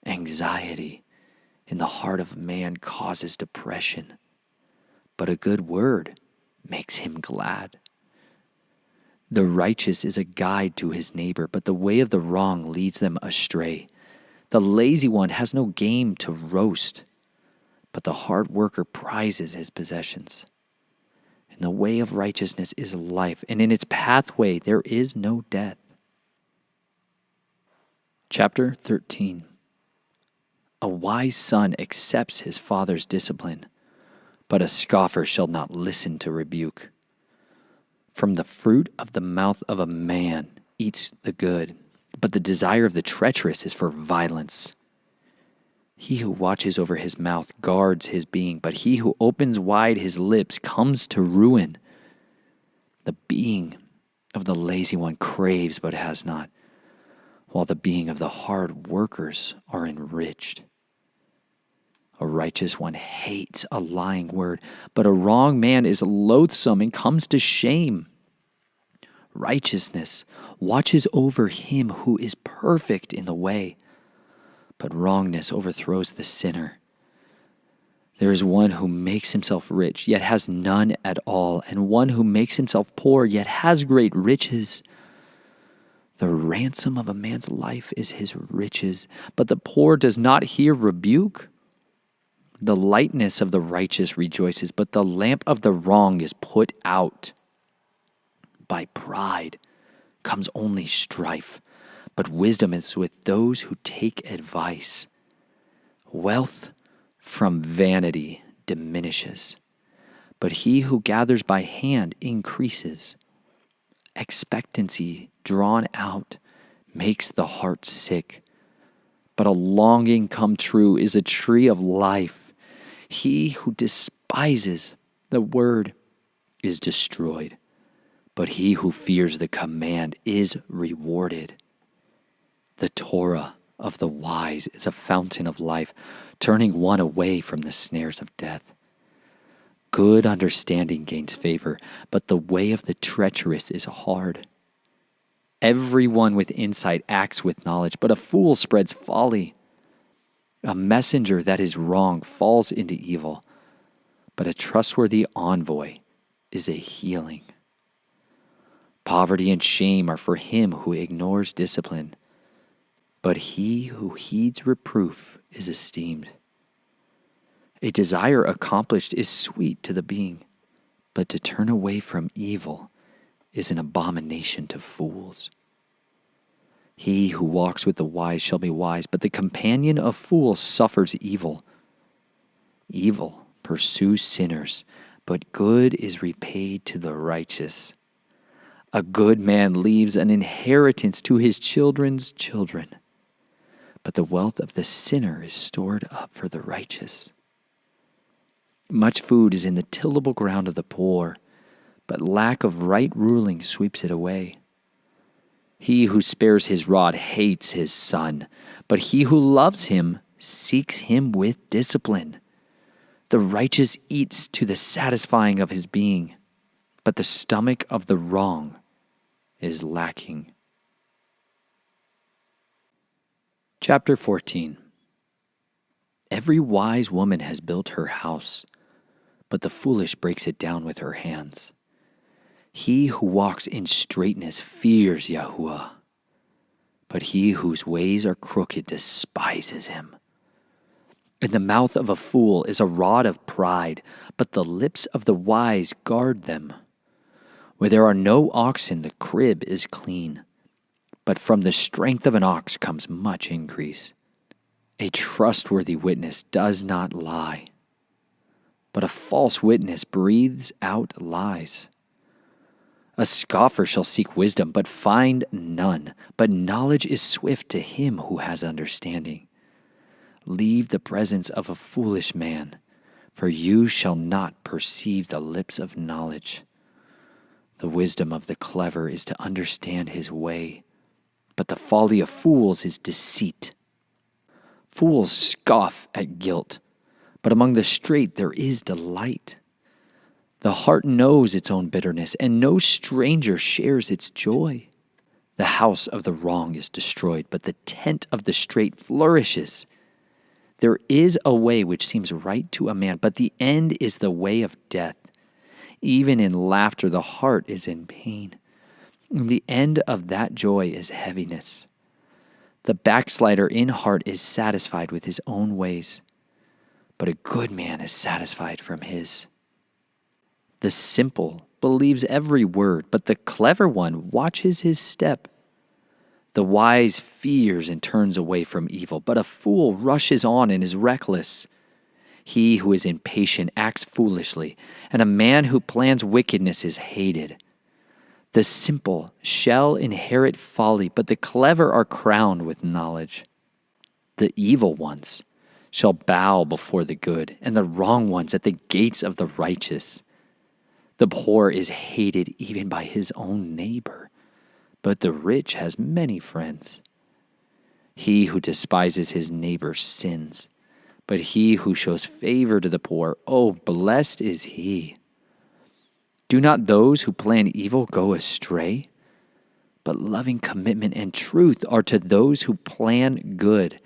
Anxiety in the heart of man causes depression, but a good word makes him glad. The righteous is a guide to his neighbor, but the way of the wrong leads them astray. The lazy one has no game to roast, but the hard worker prizes his possessions. In the way of righteousness is life, and in its pathway there is no death. Chapter 13. A wise son accepts his father's discipline, but a scoffer shall not listen to rebuke. From the fruit of the mouth of a man eats the good, but the desire of the treacherous is for violence. He who watches over his mouth guards his being, but he who opens wide his lips comes to ruin. The being of the lazy one craves but has not, while the being of the hard workers are enriched. A righteous one hates a lying word, but a wrong man is loathsome and comes to shame. Righteousness watches over him who is perfect in the way, but wrongness overthrows the sinner. There is one who makes himself rich, yet has none at all, and one who makes himself poor, yet has great riches. The ransom of a man's life is his riches, but the poor does not hear rebuke. The lightness of the righteous rejoices, but the lamp of the wrong is put out. By pride comes only strife, but wisdom is with those who take advice. Wealth from vanity diminishes, but he who gathers by hand increases. Expectancy drawn out makes the heart sick, but a longing come true is a tree of life. He who despises the word is destroyed, but he who fears the command is rewarded. The Torah of the wise is a fountain of life, turning one away from the snares of death. Good understanding gains favor, but the way of the treacherous is hard. Everyone with insight acts with knowledge, but a fool spreads folly. A messenger that is wrong falls into evil, but a trustworthy envoy is a healing. Poverty and shame are for him who ignores discipline, but he who heeds reproof is esteemed. A desire accomplished is sweet to the being, but to turn away from evil is an abomination to fools. He who walks with the wise shall be wise, but the companion of fools suffers evil. Evil pursues sinners, but good is repaid to the righteous. A good man leaves an inheritance to his children's children, but the wealth of the sinner is stored up for the righteous. Much food is in the tillable ground of the poor, but lack of right ruling sweeps it away. He who spares his rod hates his son, but he who loves him seeks him with discipline. The righteous eats to the satisfying of his being, but the stomach of the wrong is lacking. Chapter 14. Every wise woman has built her house, but the foolish breaks it down with her hands. He who walks in straightness fears Yahweh, but he whose ways are crooked despises him. In the mouth of a fool is a rod of pride, but the lips of the wise guard them. Where there are no oxen, the crib is clean, but from the strength of an ox comes much increase. A trustworthy witness does not lie, but a false witness breathes out lies. A scoffer shall seek wisdom, but find none. But knowledge is swift to him who has understanding. Leave the presence of a foolish man, for you shall not perceive the lips of knowledge. The wisdom of the clever is to understand his way, but the folly of fools is deceit. Fools scoff at guilt, but among the straight there is delight. The heart knows its own bitterness, and no stranger shares its joy. The house of the wrong is destroyed, but the tent of the straight flourishes. There is a way which seems right to a man, but the end is the way of death. Even in laughter the heart is in pain, and the end of that joy is heaviness. The backslider in heart is satisfied with his own ways, but a good man is satisfied from his. The simple believes every word, but the clever one watches his step. The wise fears and turns away from evil, but a fool rushes on and is reckless. He who is impatient acts foolishly, and a man who plans wickedness is hated. The simple shall inherit folly, but the clever are crowned with knowledge. The evil ones shall bow before the good, and the wrong ones at the gates of the righteous. The poor is hated even by his own neighbor, but the rich has many friends. He who despises his neighbor sins, but he who shows favor to the poor, oh, blessed is he. Do not those who plan evil go astray? But loving commitment and truth are to those who plan good.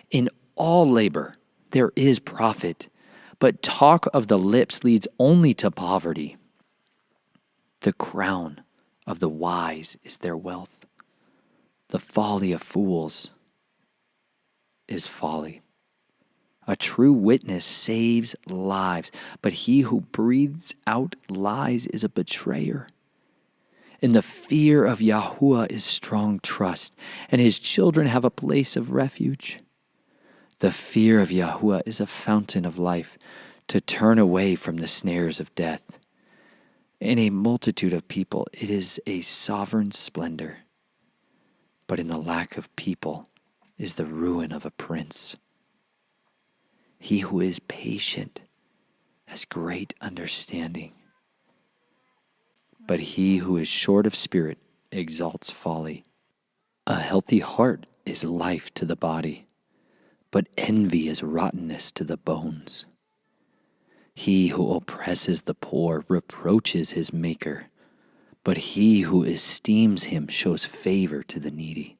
In all labor there is profit, but talk of the lips leads only to poverty. The crown of the wise is their wealth. The folly of fools is folly. A true witness saves lives, but he who breathes out lies is a betrayer. In the fear of Yahuwah is strong trust, and his children have a place of refuge. The fear of Yahuwah is a fountain of life, to turn away from the snares of death. In a multitude of people it is a sovereign splendor, but in the lack of people is the ruin of a prince. He who is patient has great understanding, but he who is short of spirit exalts folly. A healthy heart is life to the body, but envy is rottenness to the bones. He who oppresses the poor reproaches his maker, but he who esteems him shows favor to the needy.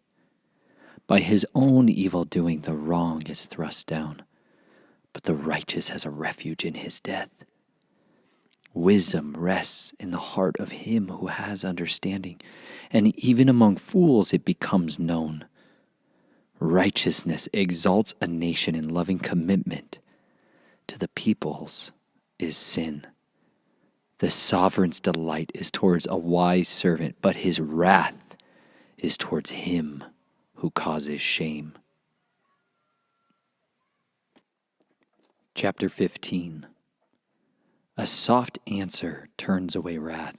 By his own evil doing the wrong is thrust down, but the righteous has a refuge in his death. Wisdom rests in the heart of him who has understanding, and even among fools it becomes known. Righteousness exalts a nation, and loving commitment to the peoples is sin. The sovereign's delight is towards a wise servant, but his wrath is towards him who causes shame. Chapter 15. A soft answer turns away wrath,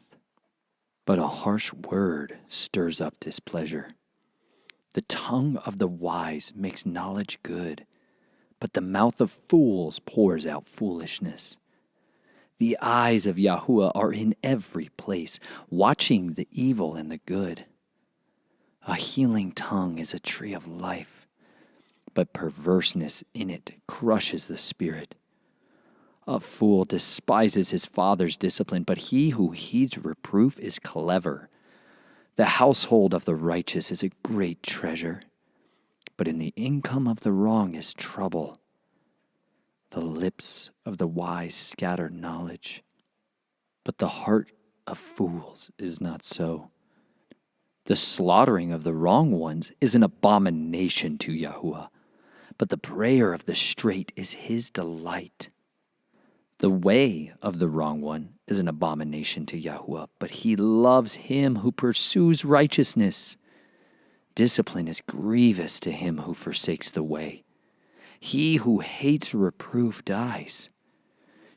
but a harsh word stirs up displeasure. The tongue of the wise makes knowledge good, but the mouth of fools pours out foolishness. The eyes of Yahuwah are in every place, watching the evil and the good. A healing tongue is a tree of life, but perverseness in it crushes the spirit. A fool despises his father's discipline, but he who heeds reproof is clever. The household of the righteous is a great treasure, but in the income of the wrong is trouble. The lips of the wise scatter knowledge, but the heart of fools is not so. The slaughtering of the wrong ones is an abomination to Yahweh, but the prayer of the straight is his delight. The way of the wrong one is an abomination to Yahweh, but he loves him who pursues righteousness. Discipline is grievous to him who forsakes the way. He who hates reproof dies.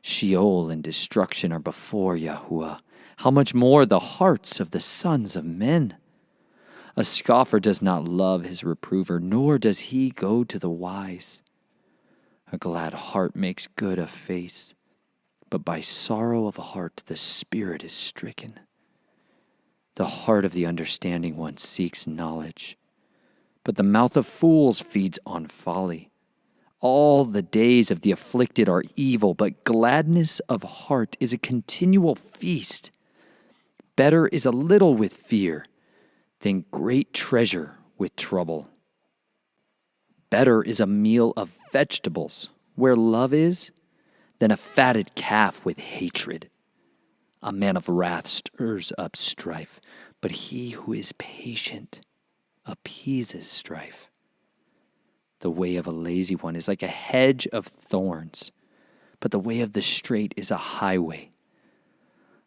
Sheol and destruction are before Yahweh. How much more the hearts of the sons of men? A scoffer does not love his reprover, nor does he go to the wise. A glad heart makes good a face, but by sorrow of heart the spirit is stricken. The heart of the understanding one seeks knowledge, but the mouth of fools feeds on folly. All the days of the afflicted are evil, but gladness of heart is a continual feast. Better is a little with fear than great treasure with trouble. Better is a meal of vegetables where love is than a fatted calf with hatred. A man of wrath stirs up strife, but he who is patient appeases strife. The way of a lazy one is like a hedge of thorns, but the way of the straight is a highway.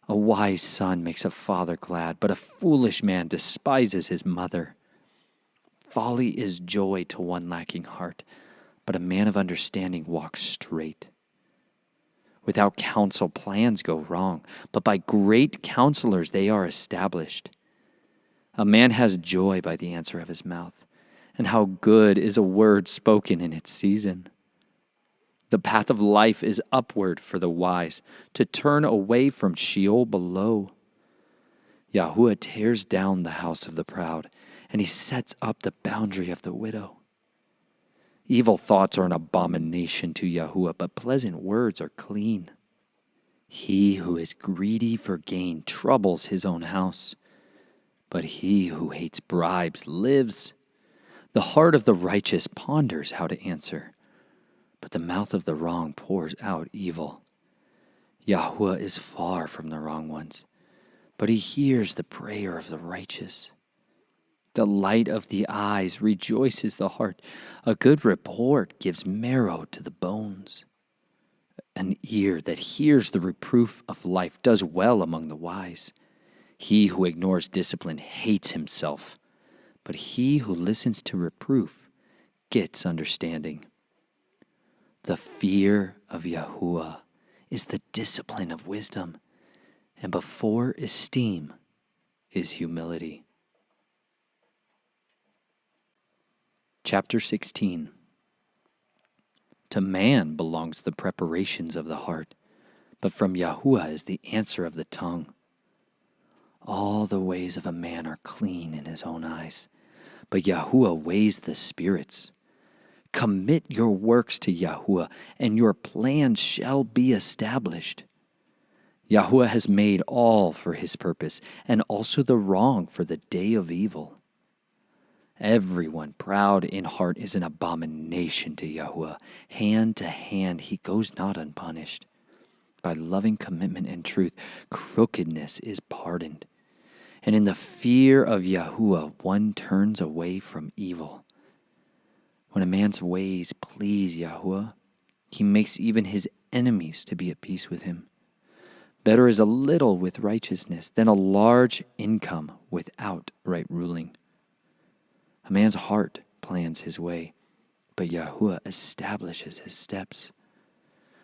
A wise son makes a father glad, but a foolish man despises his mother. Folly is joy to one lacking heart, but a man of understanding walks straight. Without counsel, plans go wrong, but by great counselors they are established. A man has joy by the answer of his mouth, and how good is a word spoken in its season. The path of life is upward for the wise, to turn away from Sheol below. Yahweh tears down the house of the proud, and he sets up the boundary of the widow. Evil thoughts are an abomination to Yahweh, but pleasant words are clean. He who is greedy for gain troubles his own house, but he who hates bribes lives. The heart of the righteous ponders how to answer, but the mouth of the wrong pours out evil. Yahweh is far from the wrong ones, but he hears the prayer of the righteous. The light of the eyes rejoices the heart. A good report gives marrow to the bones. An ear that hears the reproof of life does well among the wise. He who ignores discipline hates himself, but he who listens to reproof gets understanding. The fear of Yahuwah is the discipline of wisdom, and before esteem is humility. Chapter 16. To man belongs the preparations of the heart, but from Yahuwah is the answer of the tongue. All the ways of a man are clean in his own eyes, but Yahuwah weighs the spirits. Commit your works to Yahuwah, and your plans shall be established. Yahuwah has made all for his purpose, and also the wrong for the day of evil. Everyone proud in heart is an abomination to Yahuwah. Hand to hand he goes not unpunished. By loving commitment and truth, crookedness is pardoned. And in the fear of Yahuwah, one turns away from evil. When a man's ways please Yahuwah, he makes even his enemies to be at peace with him. Better is a little with righteousness than a large income without right ruling. A man's heart plans his way, but Yahuwah establishes his steps.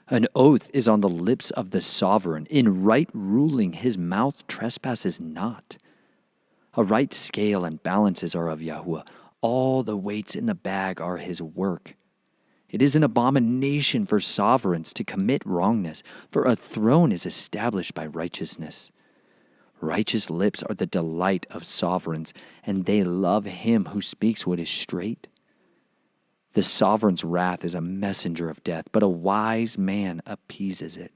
An oath is on the lips of the sovereign. In right ruling his mouth trespasses not. A right scale and balances are of Yahuwah. All the weights in the bag are his work. It is an abomination for sovereigns to commit wrongness, for a throne is established by righteousness. Righteous lips are the delight of sovereigns, and they love him who speaks what is straight. The sovereign's wrath is a messenger of death, but a wise man appeases it.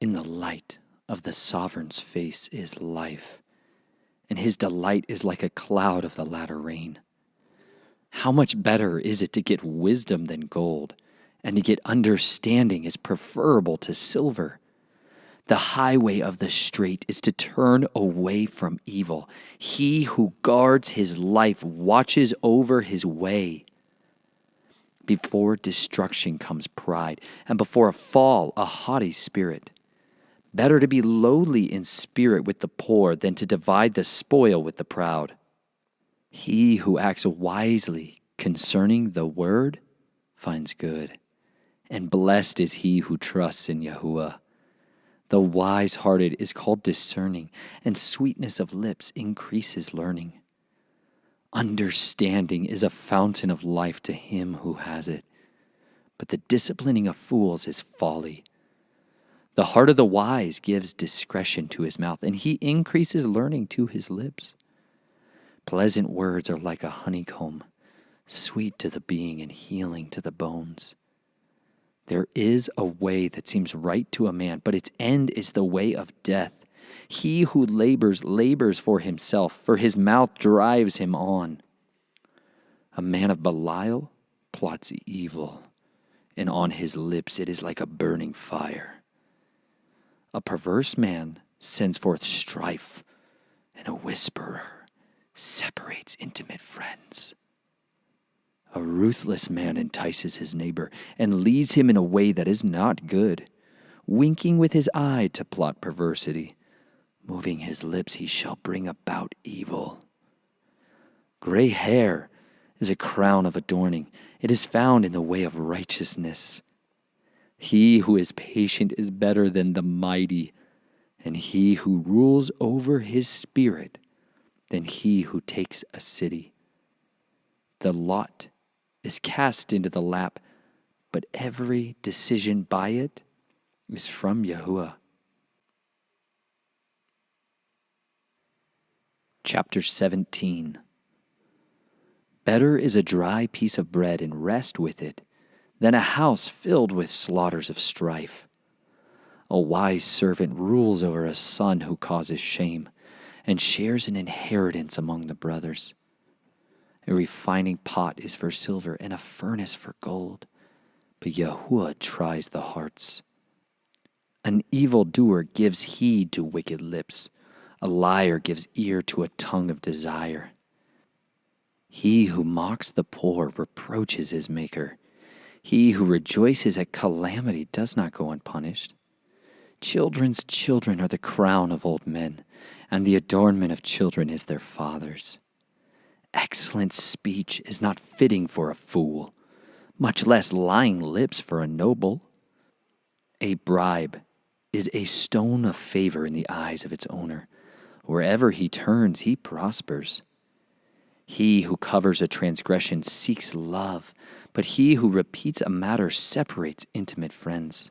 In the light of the sovereign's face is life, and his delight is like a cloud of the latter rain. How much better is it to get wisdom than gold, and to get understanding is preferable to silver. The highway of the straight is to turn away from evil. He who guards his life watches over his way. Before destruction comes pride, and before a fall a haughty spirit. Better to be lowly in spirit with the poor than to divide the spoil with the proud. He who acts wisely concerning the word finds good, and blessed is he who trusts in Yahuwah. The wise-hearted is called discerning, and sweetness of lips increases learning. Understanding is a fountain of life to him who has it, but the disciplining of fools is folly. The heart of the wise gives discretion to his mouth, and he increases learning to his lips. Pleasant words are like a honeycomb, sweet to the being and healing to the bones. There is a way that seems right to a man, but its end is the way of death. He who labors for himself, for his mouth drives him on. A man of Belial plots evil, and on his lips it is like a burning fire. A perverse man sends forth strife, and a whisperer separates intimate friends. A ruthless man entices his neighbor and leads him in a way that is not good, winking with his eye to plot perversity. Moving his lips, he shall bring about evil. Gray hair is a crown of adorning. It is found in the way of righteousness. He who is patient is better than the mighty, and he who rules over his spirit than he who takes a city. The lot is cast into the lap, but every decision by it is from Yahuwah. Chapter 17. Better is a dry piece of bread and rest with it than a house filled with slaughters of strife. A wise servant rules over a son who causes shame and shares an inheritance among the brothers. A refining pot is for silver and a furnace for gold, but Yahuwah tries the hearts. An evildoer gives heed to wicked lips. A liar gives ear to a tongue of desire. He who mocks the poor reproaches his maker. He who rejoices at calamity does not go unpunished. Children's children are the crown of old men, and the adornment of children is their fathers. Excellent speech is not fitting for a fool, much less lying lips for a noble. A bribe is a stone of favor in the eyes of its owner. Wherever he turns, he prospers. He who covers a transgression seeks love, but he who repeats a matter separates intimate friends.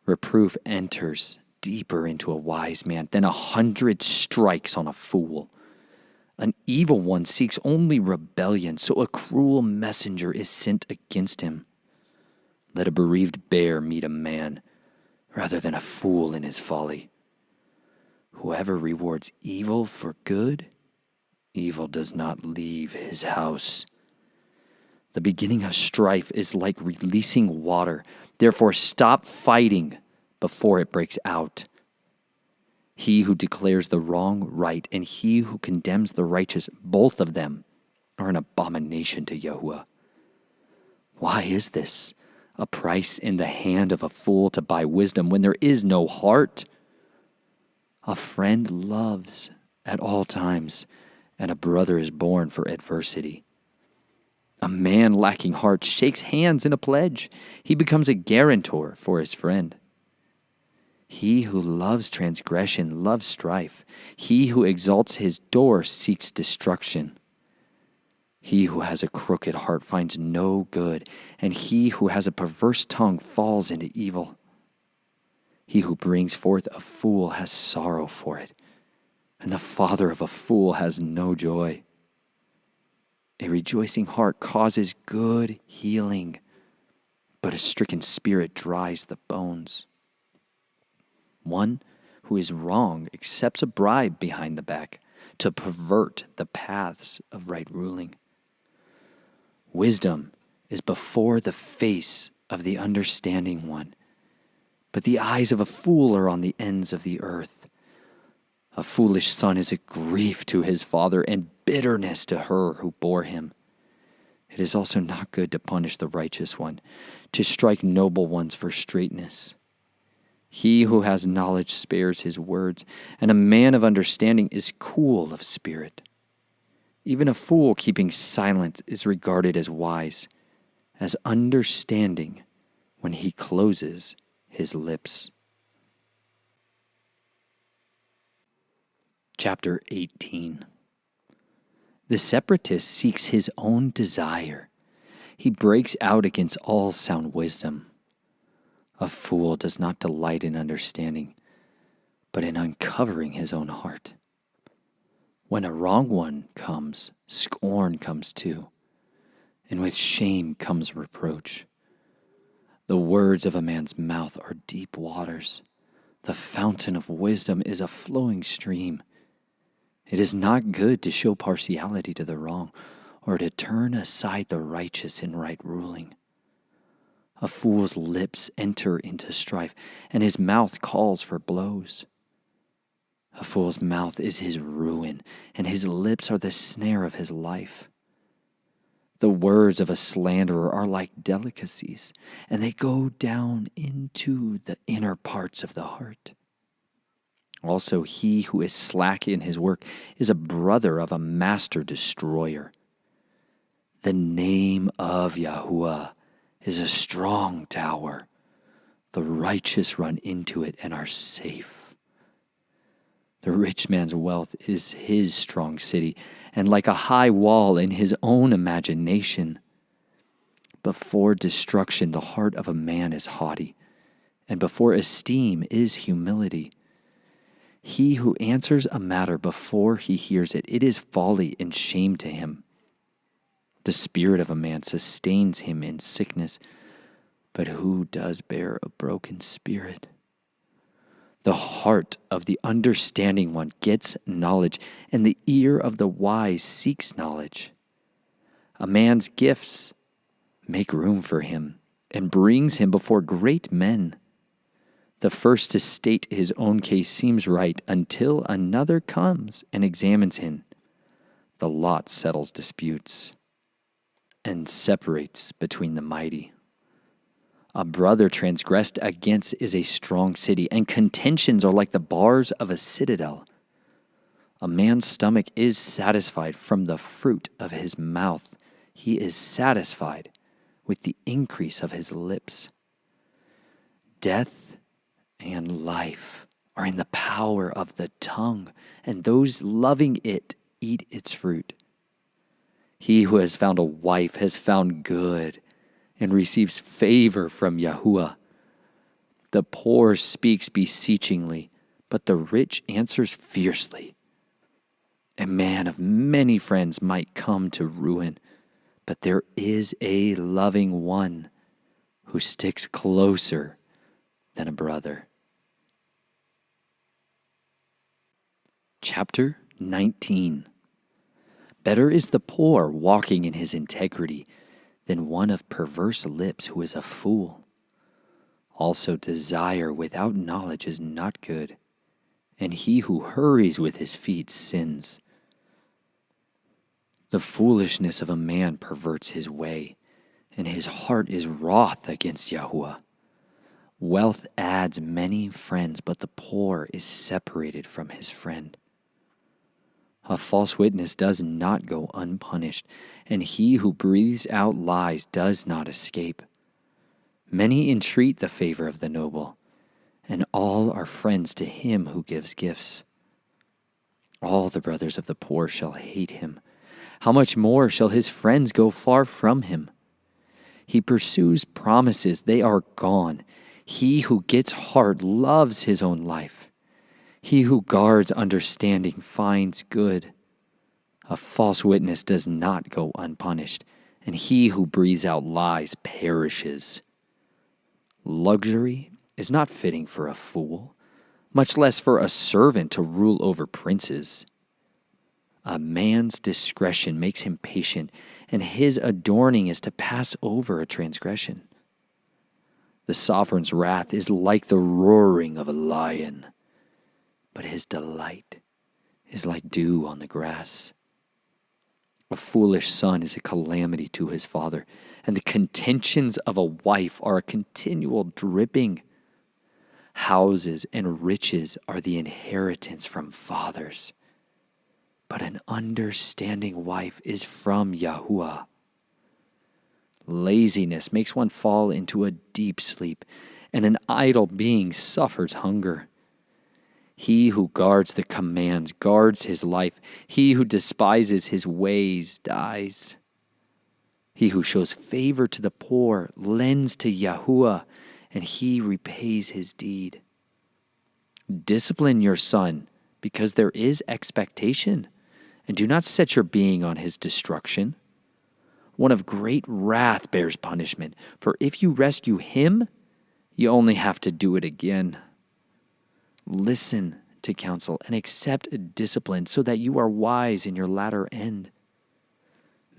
Reproof enters deeper into a wise man than 100 strikes on a fool. An evil one seeks only rebellion, so a cruel messenger is sent against him. Let a bereaved bear meet a man, rather than a fool in his folly. Whoever rewards evil for good, evil does not leave his house. The beginning of strife is like releasing water. Therefore, stop fighting before it breaks out. He who declares the wrong right and he who condemns the righteous, both of them are an abomination to Yahuwah. Why is this? A price in the hand of a fool to buy wisdom when there is no heart? A friend loves at all times, and a brother is born for adversity. A man lacking heart shakes hands in a pledge. He becomes a guarantor for his friend. He who loves transgression loves strife. He who exalts his door seeks destruction. He who has a crooked heart finds no good, and he who has a perverse tongue falls into evil. He who brings forth a fool has sorrow for it, and the father of a fool has no joy. A rejoicing heart causes good healing, but a stricken spirit dries the bones. One who is wrong accepts a bribe behind the back, to pervert the paths of right ruling. Wisdom is before the face of the understanding one, but the eyes of a fool are on the ends of the earth. A foolish son is a grief to his father and bitterness to her who bore him. It is also not good to punish the righteous one, to strike noble ones for straightness. He who has knowledge spares his words, and a man of understanding is cool of spirit. Even a fool keeping silent is regarded as wise, as understanding when he closes his lips. Chapter 18. The separatist seeks his own desire. He breaks out against all sound wisdom. A fool does not delight in understanding, but in uncovering his own heart. When a wrong one comes, scorn comes too, and with shame comes reproach. The words of a man's mouth are deep waters. The fountain of wisdom is a flowing stream. It is not good to show partiality to the wrong, or to turn aside the righteous in right ruling. A fool's lips enter into strife, and his mouth calls for blows. A fool's mouth is his ruin, and his lips are the snare of his life. The words of a slanderer are like delicacies, and they go down into the inner parts of the heart. Also, he who is slack in his work is a brother of a master destroyer. The name of Yahweh is a strong tower. The righteous run into it and are safe. The rich man's wealth is his strong city, and like a high wall in his own imagination. Before destruction, the heart of a man is haughty, and before esteem is humility. He who answers a matter before he hears it, it is folly and shame to him. The spirit of a man sustains him in sickness, but who does bear a broken spirit? The heart of the understanding one gets knowledge, and the ear of the wise seeks knowledge. A man's gifts make room for him, and brings him before great men. The first to state his own case seems right until another comes and examines him. The lot settles disputes and separates between the mighty. A brother transgressed against is a strong city, and contentions are like the bars of a citadel. A man's stomach is satisfied from the fruit of his mouth. He is satisfied with the increase of his lips. Death and life are in the power of the tongue, and those loving it eat its fruit. He who has found a wife has found good and receives favor from Yahuwah. The poor speaks beseechingly, but the rich answers fiercely. A man of many friends might come to ruin, but there is a loving one who sticks closer than a brother. Chapter 19. Better is the poor walking in his integrity than one of perverse lips who is a fool. Also, desire without knowledge is not good, and he who hurries with his feet sins. The foolishness of a man perverts his way, and his heart is wroth against Yahuwah. Wealth adds many friends, but the poor is separated from his friend. A false witness does not go unpunished, and he who breathes out lies does not escape. Many entreat the favor of the noble, and all are friends to him who gives gifts. All the brothers of the poor shall hate him. How much more shall his friends go far from him? He pursues promises, they are gone. He who gets hard loves his own life. He who guards understanding finds good. A false witness does not go unpunished, and he who breathes out lies perishes. Luxury is not fitting for a fool, much less for a servant to rule over princes. A man's discretion makes him patient, and his adorning is to pass over a transgression. The sovereign's wrath is like the roaring of a lion, but his delight is like dew on the grass. A foolish son is a calamity to his father, and the contentions of a wife are a continual dripping. Houses and riches are the inheritance from fathers, but an understanding wife is from Yahweh. Laziness makes one fall into a deep sleep, and an idle being suffers hunger. He who guards the commands guards his life. He who despises his ways dies. He who shows favor to the poor lends to Yahweh, and he repays his deed. Discipline your son, because there is expectation, and do not set your being on his destruction. One of great wrath bears punishment, for if you rescue him, you only have to do it again. Listen to counsel and accept discipline, so that you are wise in your latter end.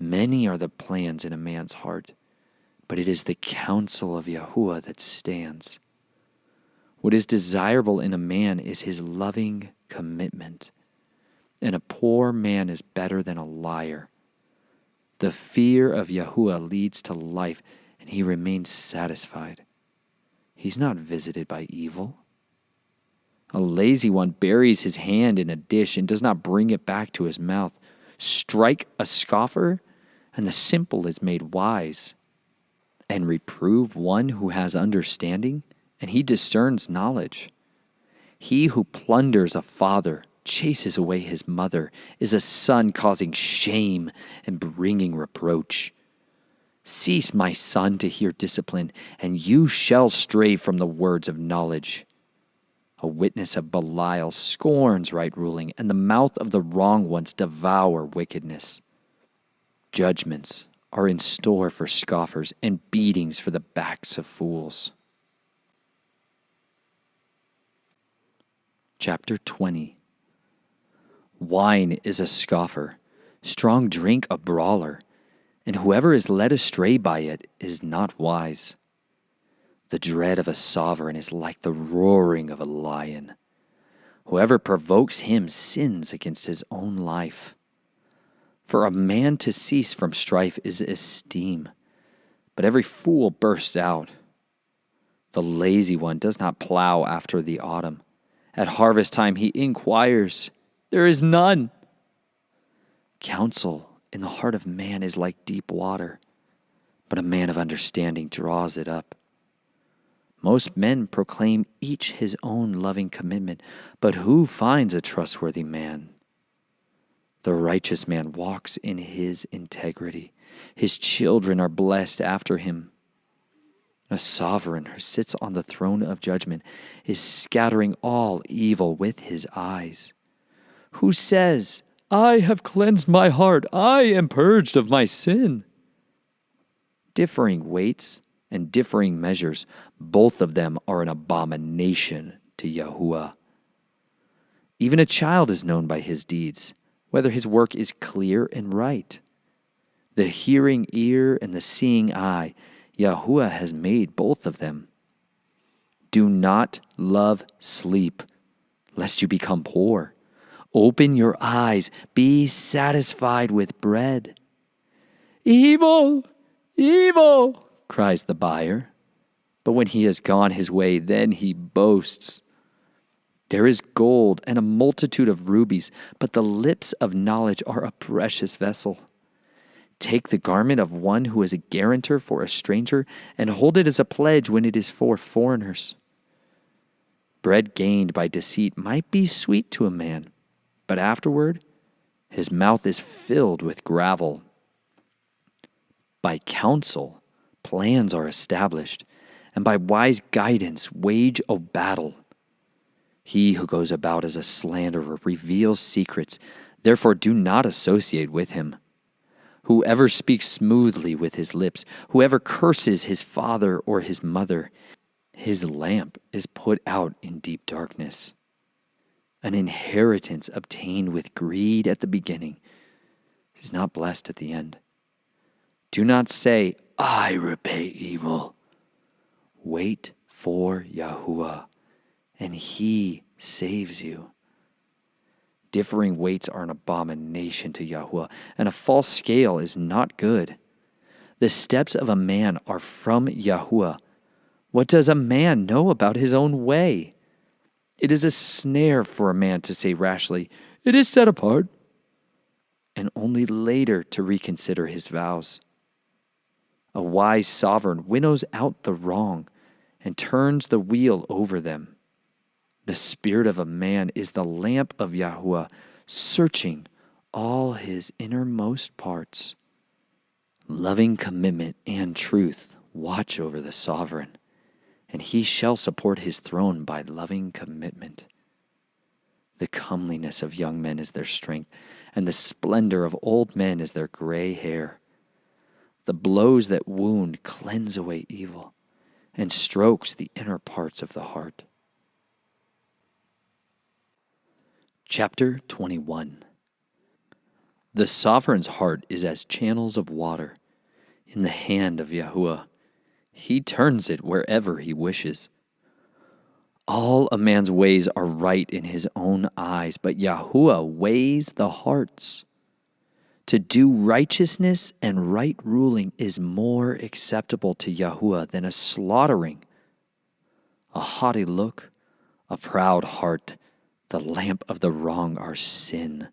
Many are the plans in a man's heart, but it is the counsel of Yahuwah that stands. What is desirable in a man is his loving commitment, and a poor man is better than a liar. The fear of Yahuwah leads to life, and he remains satisfied. He's not visited by evil. A lazy one buries his hand in a dish and does not bring it back to his mouth. Strike a scoffer, and the simple is made wise. And reprove one who has understanding, and he discerns knowledge. He who plunders a father, chases away his mother, is a son causing shame and bringing reproach. Cease, my son, to hear discipline, and you shall stray from the words of knowledge. A witness of Belial scorns right ruling, and the mouth of the wrong ones devour wickedness. Judgments are in store for scoffers, and beatings for the backs of fools. Chapter 20. Wine is a scoffer, strong drink a brawler, and whoever is led astray by it is not wise. The dread of a sovereign is like the roaring of a lion. Whoever provokes him sins against his own life. For a man to cease from strife is esteem, but every fool bursts out. The lazy one does not plow after the autumn. At harvest time he inquires, there is none. Counsel in the heart of man is like deep water, but a man of understanding draws it up. Most men proclaim each his own loving commitment, but who finds a trustworthy man? The righteous man walks in his integrity. His children are blessed after him. A sovereign who sits on the throne of judgment is scattering all evil with his eyes. Who says, I have cleansed my heart, I am purged of my sin? Differing weights and differing measures, both of them are an abomination to Yahuwah. Even a child is known by his deeds, whether his work is clear and right. The hearing ear and the seeing eye, Yahuwah has made both of them. Do not love sleep, lest you become poor. Open your eyes, be satisfied with bread. Evil, evil, cries the buyer. But when he has gone his way, then he boasts. There is gold and a multitude of rubies, but the lips of knowledge are a precious vessel. Take the garment of one who is a guarantor for a stranger, and hold it as a pledge when it is for foreigners. Bread gained by deceit might be sweet to a man, but afterward his mouth is filled with gravel. By counsel plans are established, and by wise guidance wage a battle. He who goes about as a slanderer reveals secrets, therefore do not associate with him. Whoever speaks smoothly with his lips, whoever curses his father or his mother, his lamp is put out in deep darkness. An inheritance obtained with greed at the beginning is not blessed at the end. Do not say, I repay evil. Wait for Yahuwah, and he saves you. Differing weights are an abomination to Yahuwah, and a false scale is not good. The steps of a man are from Yahuwah. What does a man know about his own way? It is a snare for a man to say rashly, it is set apart, and only later to reconsider his vows. A wise sovereign winnows out the wrong and turns the wheel over them. The spirit of a man is the lamp of Yahuwah, searching all his innermost parts. Loving commitment and truth watch over the sovereign, and he shall support his throne by loving commitment. The comeliness of young men is their strength, and the splendor of old men is their gray hair. The blows that wound cleanse away evil, and strokes the inner parts of the heart. Chapter 21. The sovereign's heart is as channels of water in the hand of Yahuwah. He turns it wherever he wishes. All a man's ways are right in his own eyes, but Yahuwah weighs the hearts. To do righteousness and right ruling is more acceptable to Yahuwah than a slaughtering. A haughty look, a proud heart, the lamp of the wrong are sin.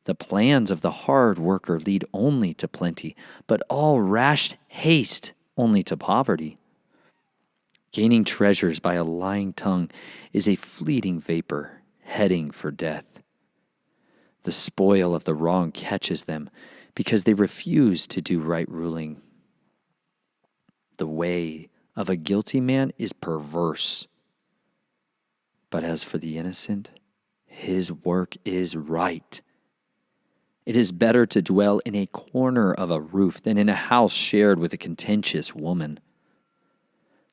The plans of the hard worker lead only to plenty, but all rash haste only to poverty. Gaining treasures by a lying tongue is a fleeting vapor, heading for death. The spoil of the wrong catches them because they refuse to do right ruling. The way of a guilty man is perverse, but as for the innocent, his work is right. It is better to dwell in a corner of a roof than in a house shared with a contentious woman.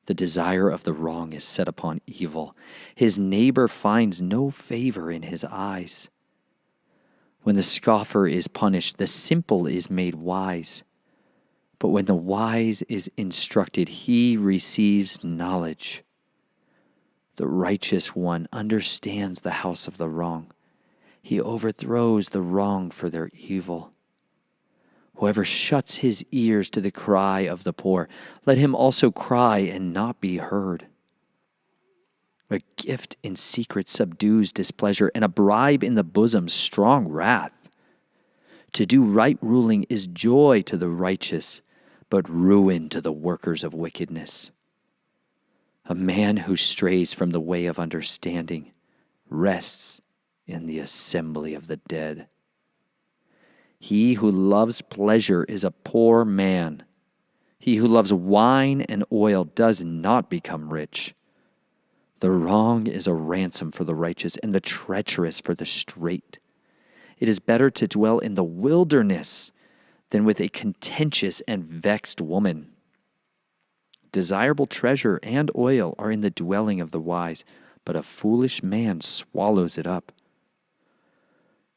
The desire of the wrong is set upon evil. His neighbor finds no favor in his eyes. When the scoffer is punished, the simple is made wise. But when the wise is instructed, he receives knowledge. The righteous one understands the house of the wrong. He overthrows the wrong for their evil. Whoever shuts his ears to the cry of the poor, let him also cry and not be heard. A gift in secret subdues displeasure, and a bribe in the bosom strong wrath. To do right ruling is joy to the righteous, but ruin to the workers of wickedness. A man who strays from the way of understanding rests in the assembly of the dead. He who loves pleasure is a poor man. He who loves wine and oil does not become rich. The wrong is a ransom for the righteous, and the treacherous for the straight. It is better to dwell in the wilderness than with a contentious and vexed woman. Desirable treasure and oil are in the dwelling of the wise, but a foolish man swallows it up.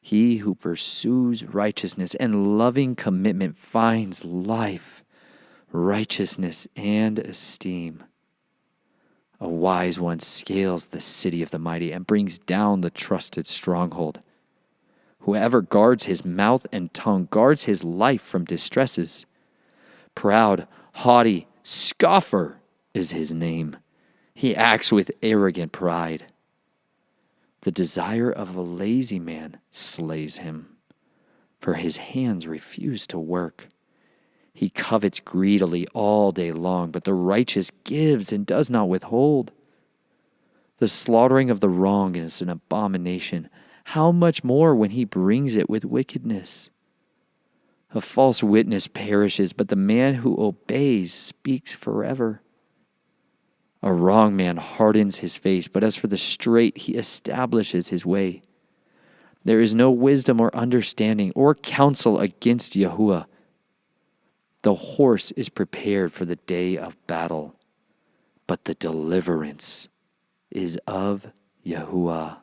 He who pursues righteousness and loving commitment finds life, righteousness, and esteem. A wise one scales the city of the mighty and brings down the trusted stronghold. Whoever guards his mouth and tongue guards his life from distresses. Proud, haughty, scoffer is his name. He acts with arrogant pride. The desire of a lazy man slays him, for his hands refuse to work. He covets greedily all day long, but the righteous gives and does not withhold. The slaughtering of the wrong is an abomination. How much more when he brings it with wickedness? A false witness perishes, but the man who obeys speaks forever. A wrong man hardens his face, but as for the straight, he establishes his way. There is no wisdom or understanding or counsel against Yahuwah. The horse is prepared for the day of battle, but the deliverance is of Yahuwah.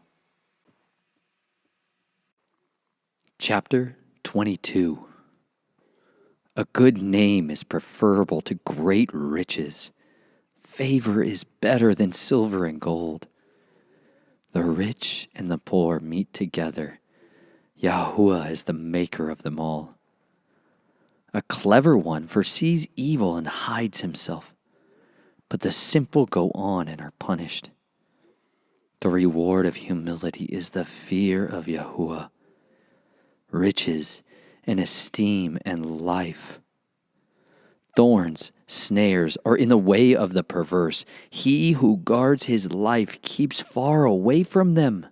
Chapter 22. A good name is preferable to great riches. Favor is better than silver and gold. The rich and the poor meet together. Yahuwah is the maker of them all. A clever one foresees evil and hides himself, but the simple go on and are punished. The reward of humility is the fear of Yahuwah, riches and esteem and life. Thorns, snares are in the way of the perverse. He who guards his life keeps far away from them.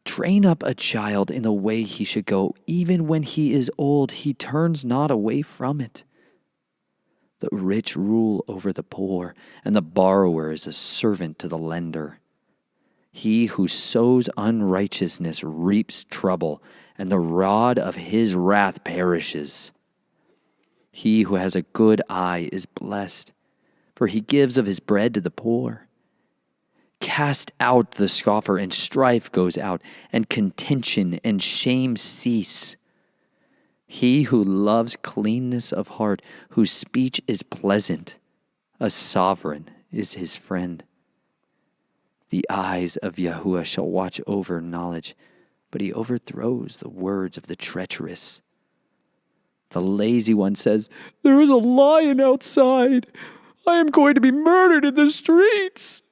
Train up a child in the way he should go. Even when he is old, he turns not away from it. The rich rule over the poor, and the borrower is a servant to the lender. He who sows unrighteousness reaps trouble, and the rod of his wrath perishes. He who has a good eye is blessed, for he gives of his bread to the poor. Cast out the scoffer, and strife goes out, and contention and shame cease. He who loves cleanness of heart, whose speech is pleasant, a sovereign is his friend. The eyes of Yahuwah shall watch over knowledge, but he overthrows the words of the treacherous. The lazy one says, "There is a lion outside. I am going to be murdered in the streets."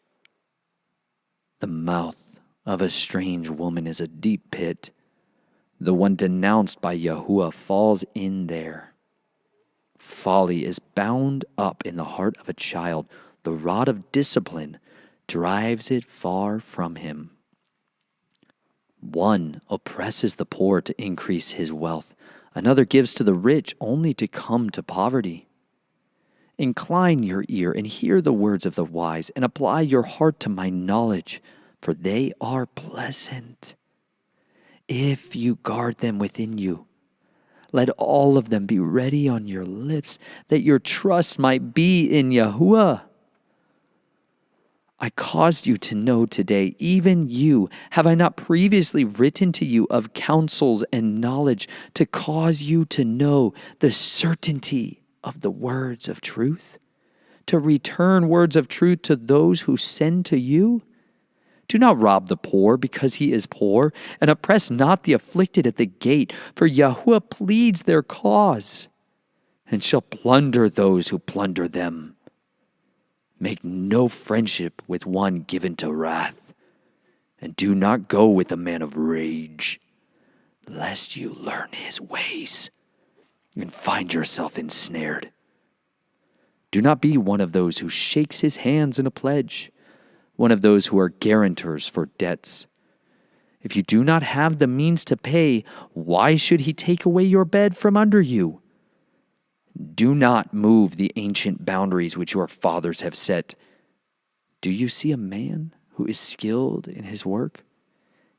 The mouth of a strange woman is a deep pit. The one denounced by Yahuwah falls in there. Folly is bound up in the heart of a child. The rod of discipline drives it far from him. One oppresses the poor to increase his wealth. Another gives to the rich only to come to poverty. Incline your ear and hear the words of the wise, and apply your heart to my knowledge, for they are pleasant. If you guard them within you, let all of them be ready on your lips, that your trust might be in Yahuwah. I caused you to know today, even you, have I not previously written to you of counsels and knowledge, to cause you to know the certainty of the words of truth, to return words of truth to those who send to you? Do not rob the poor because he is poor, and oppress not the afflicted at the gate, for Yahuwah pleads their cause, and shall plunder those who plunder them. Make no friendship with one given to wrath, and do not go with a man of rage, lest you learn his ways and find yourself ensnared. Do not be one of those who shakes his hands in a pledge, one of those who are guarantors for debts. If you do not have the means to pay, why should he take away your bed from under you? Do not move the ancient boundaries which your fathers have set. Do you see a man who is skilled in his work?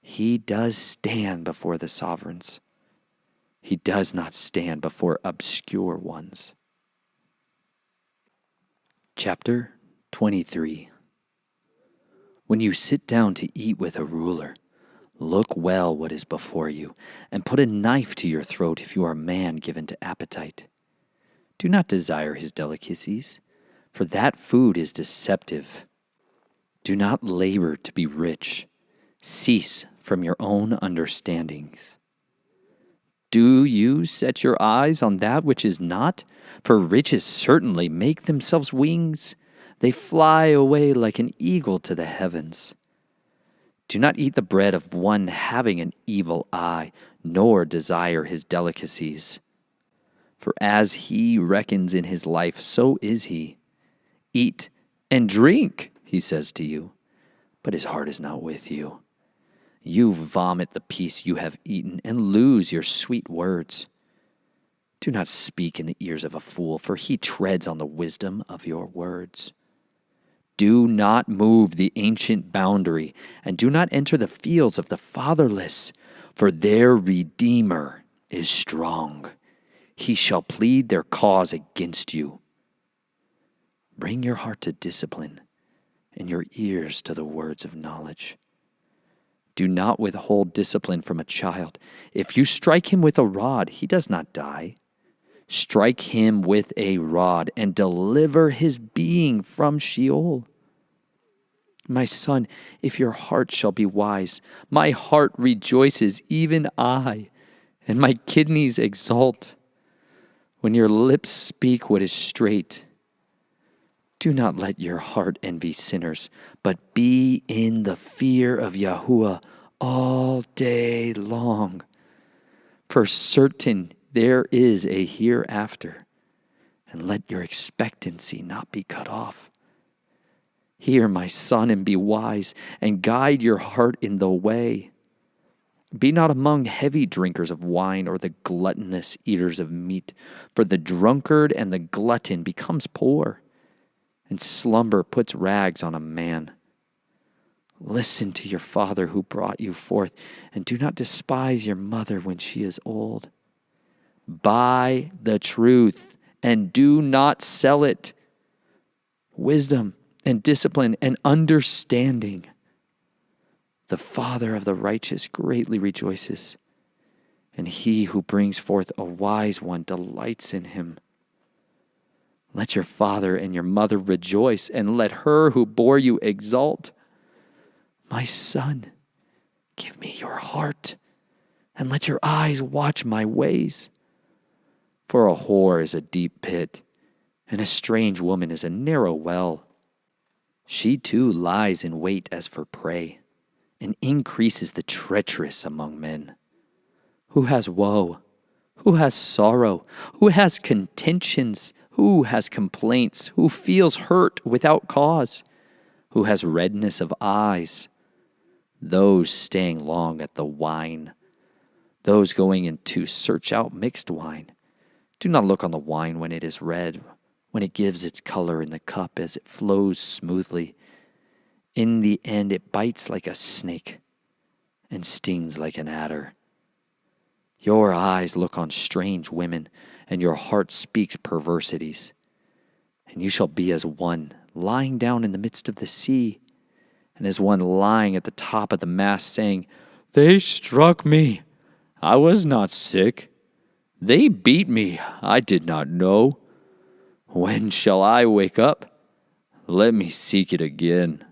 He does stand before the sovereigns. He does not stand before obscure ones. Chapter 23. When you sit down to eat with a ruler, look well what is before you, and put a knife to your throat if you are a man given to appetite. Do not desire his delicacies, for that food is deceptive. Do not labor to be rich. Cease from your own understandings. Do you set your eyes on that which is not? For riches certainly make themselves wings. They fly away like an eagle to the heavens. Do not eat the bread of one having an evil eye, nor desire his delicacies. For as he reckons in his life, so is he. Eat and drink, he says to you, but his heart is not with you. You vomit the peace you have eaten and lose your sweet words. Do not speak in the ears of a fool, for he treads on the wisdom of your words. Do not move the ancient boundary, and do not enter the fields of the fatherless, for their Redeemer is strong. He shall plead their cause against you. Bring your heart to discipline, and your ears to the words of knowledge. Do not withhold discipline from a child. If you strike him with a rod, he does not die. Strike him with a rod and deliver his being from Sheol. My son, if your heart shall be wise, my heart rejoices, even I, and my kidneys exult. When your lips speak what is straight, do not let your heart envy sinners, but be in the fear of Yahweh all day long. For certain there is a hereafter, and let your expectancy not be cut off. Hear, my son, and be wise, and guide your heart in the way. Be not among heavy drinkers of wine or the gluttonous eaters of meat, for the drunkard and the glutton becomes poor, and slumber puts rags on a man. Listen to your father who brought you forth, and do not despise your mother when she is old. Buy the truth, and do not sell it. Wisdom and discipline and understanding. The father of the righteous greatly rejoices, and he who brings forth a wise one delights in him. Let your father and your mother rejoice, and let her who bore you exult. My son, give me your heart, and let your eyes watch my ways. For a whore is a deep pit, and a strange woman is a narrow well. She too lies in wait as for prey, and increases the treacherous among men. Who has woe? Who has sorrow? Who has contentions? Who has complaints? Who feels hurt without cause? Who has redness of eyes? Those staying long at the wine. Those going in to search out mixed wine. Do not look on the wine when it is red, when it gives its color in the cup as it flows smoothly. In the end it bites like a snake and stings like an adder. Your eyes look on strange women, and your heart speaks perversities. And you shall be as one lying down in the midst of the sea, and as one lying at the top of the mast, saying, They struck me, I was not sick. They beat me, I did not know. When shall I wake up? Let me seek it again.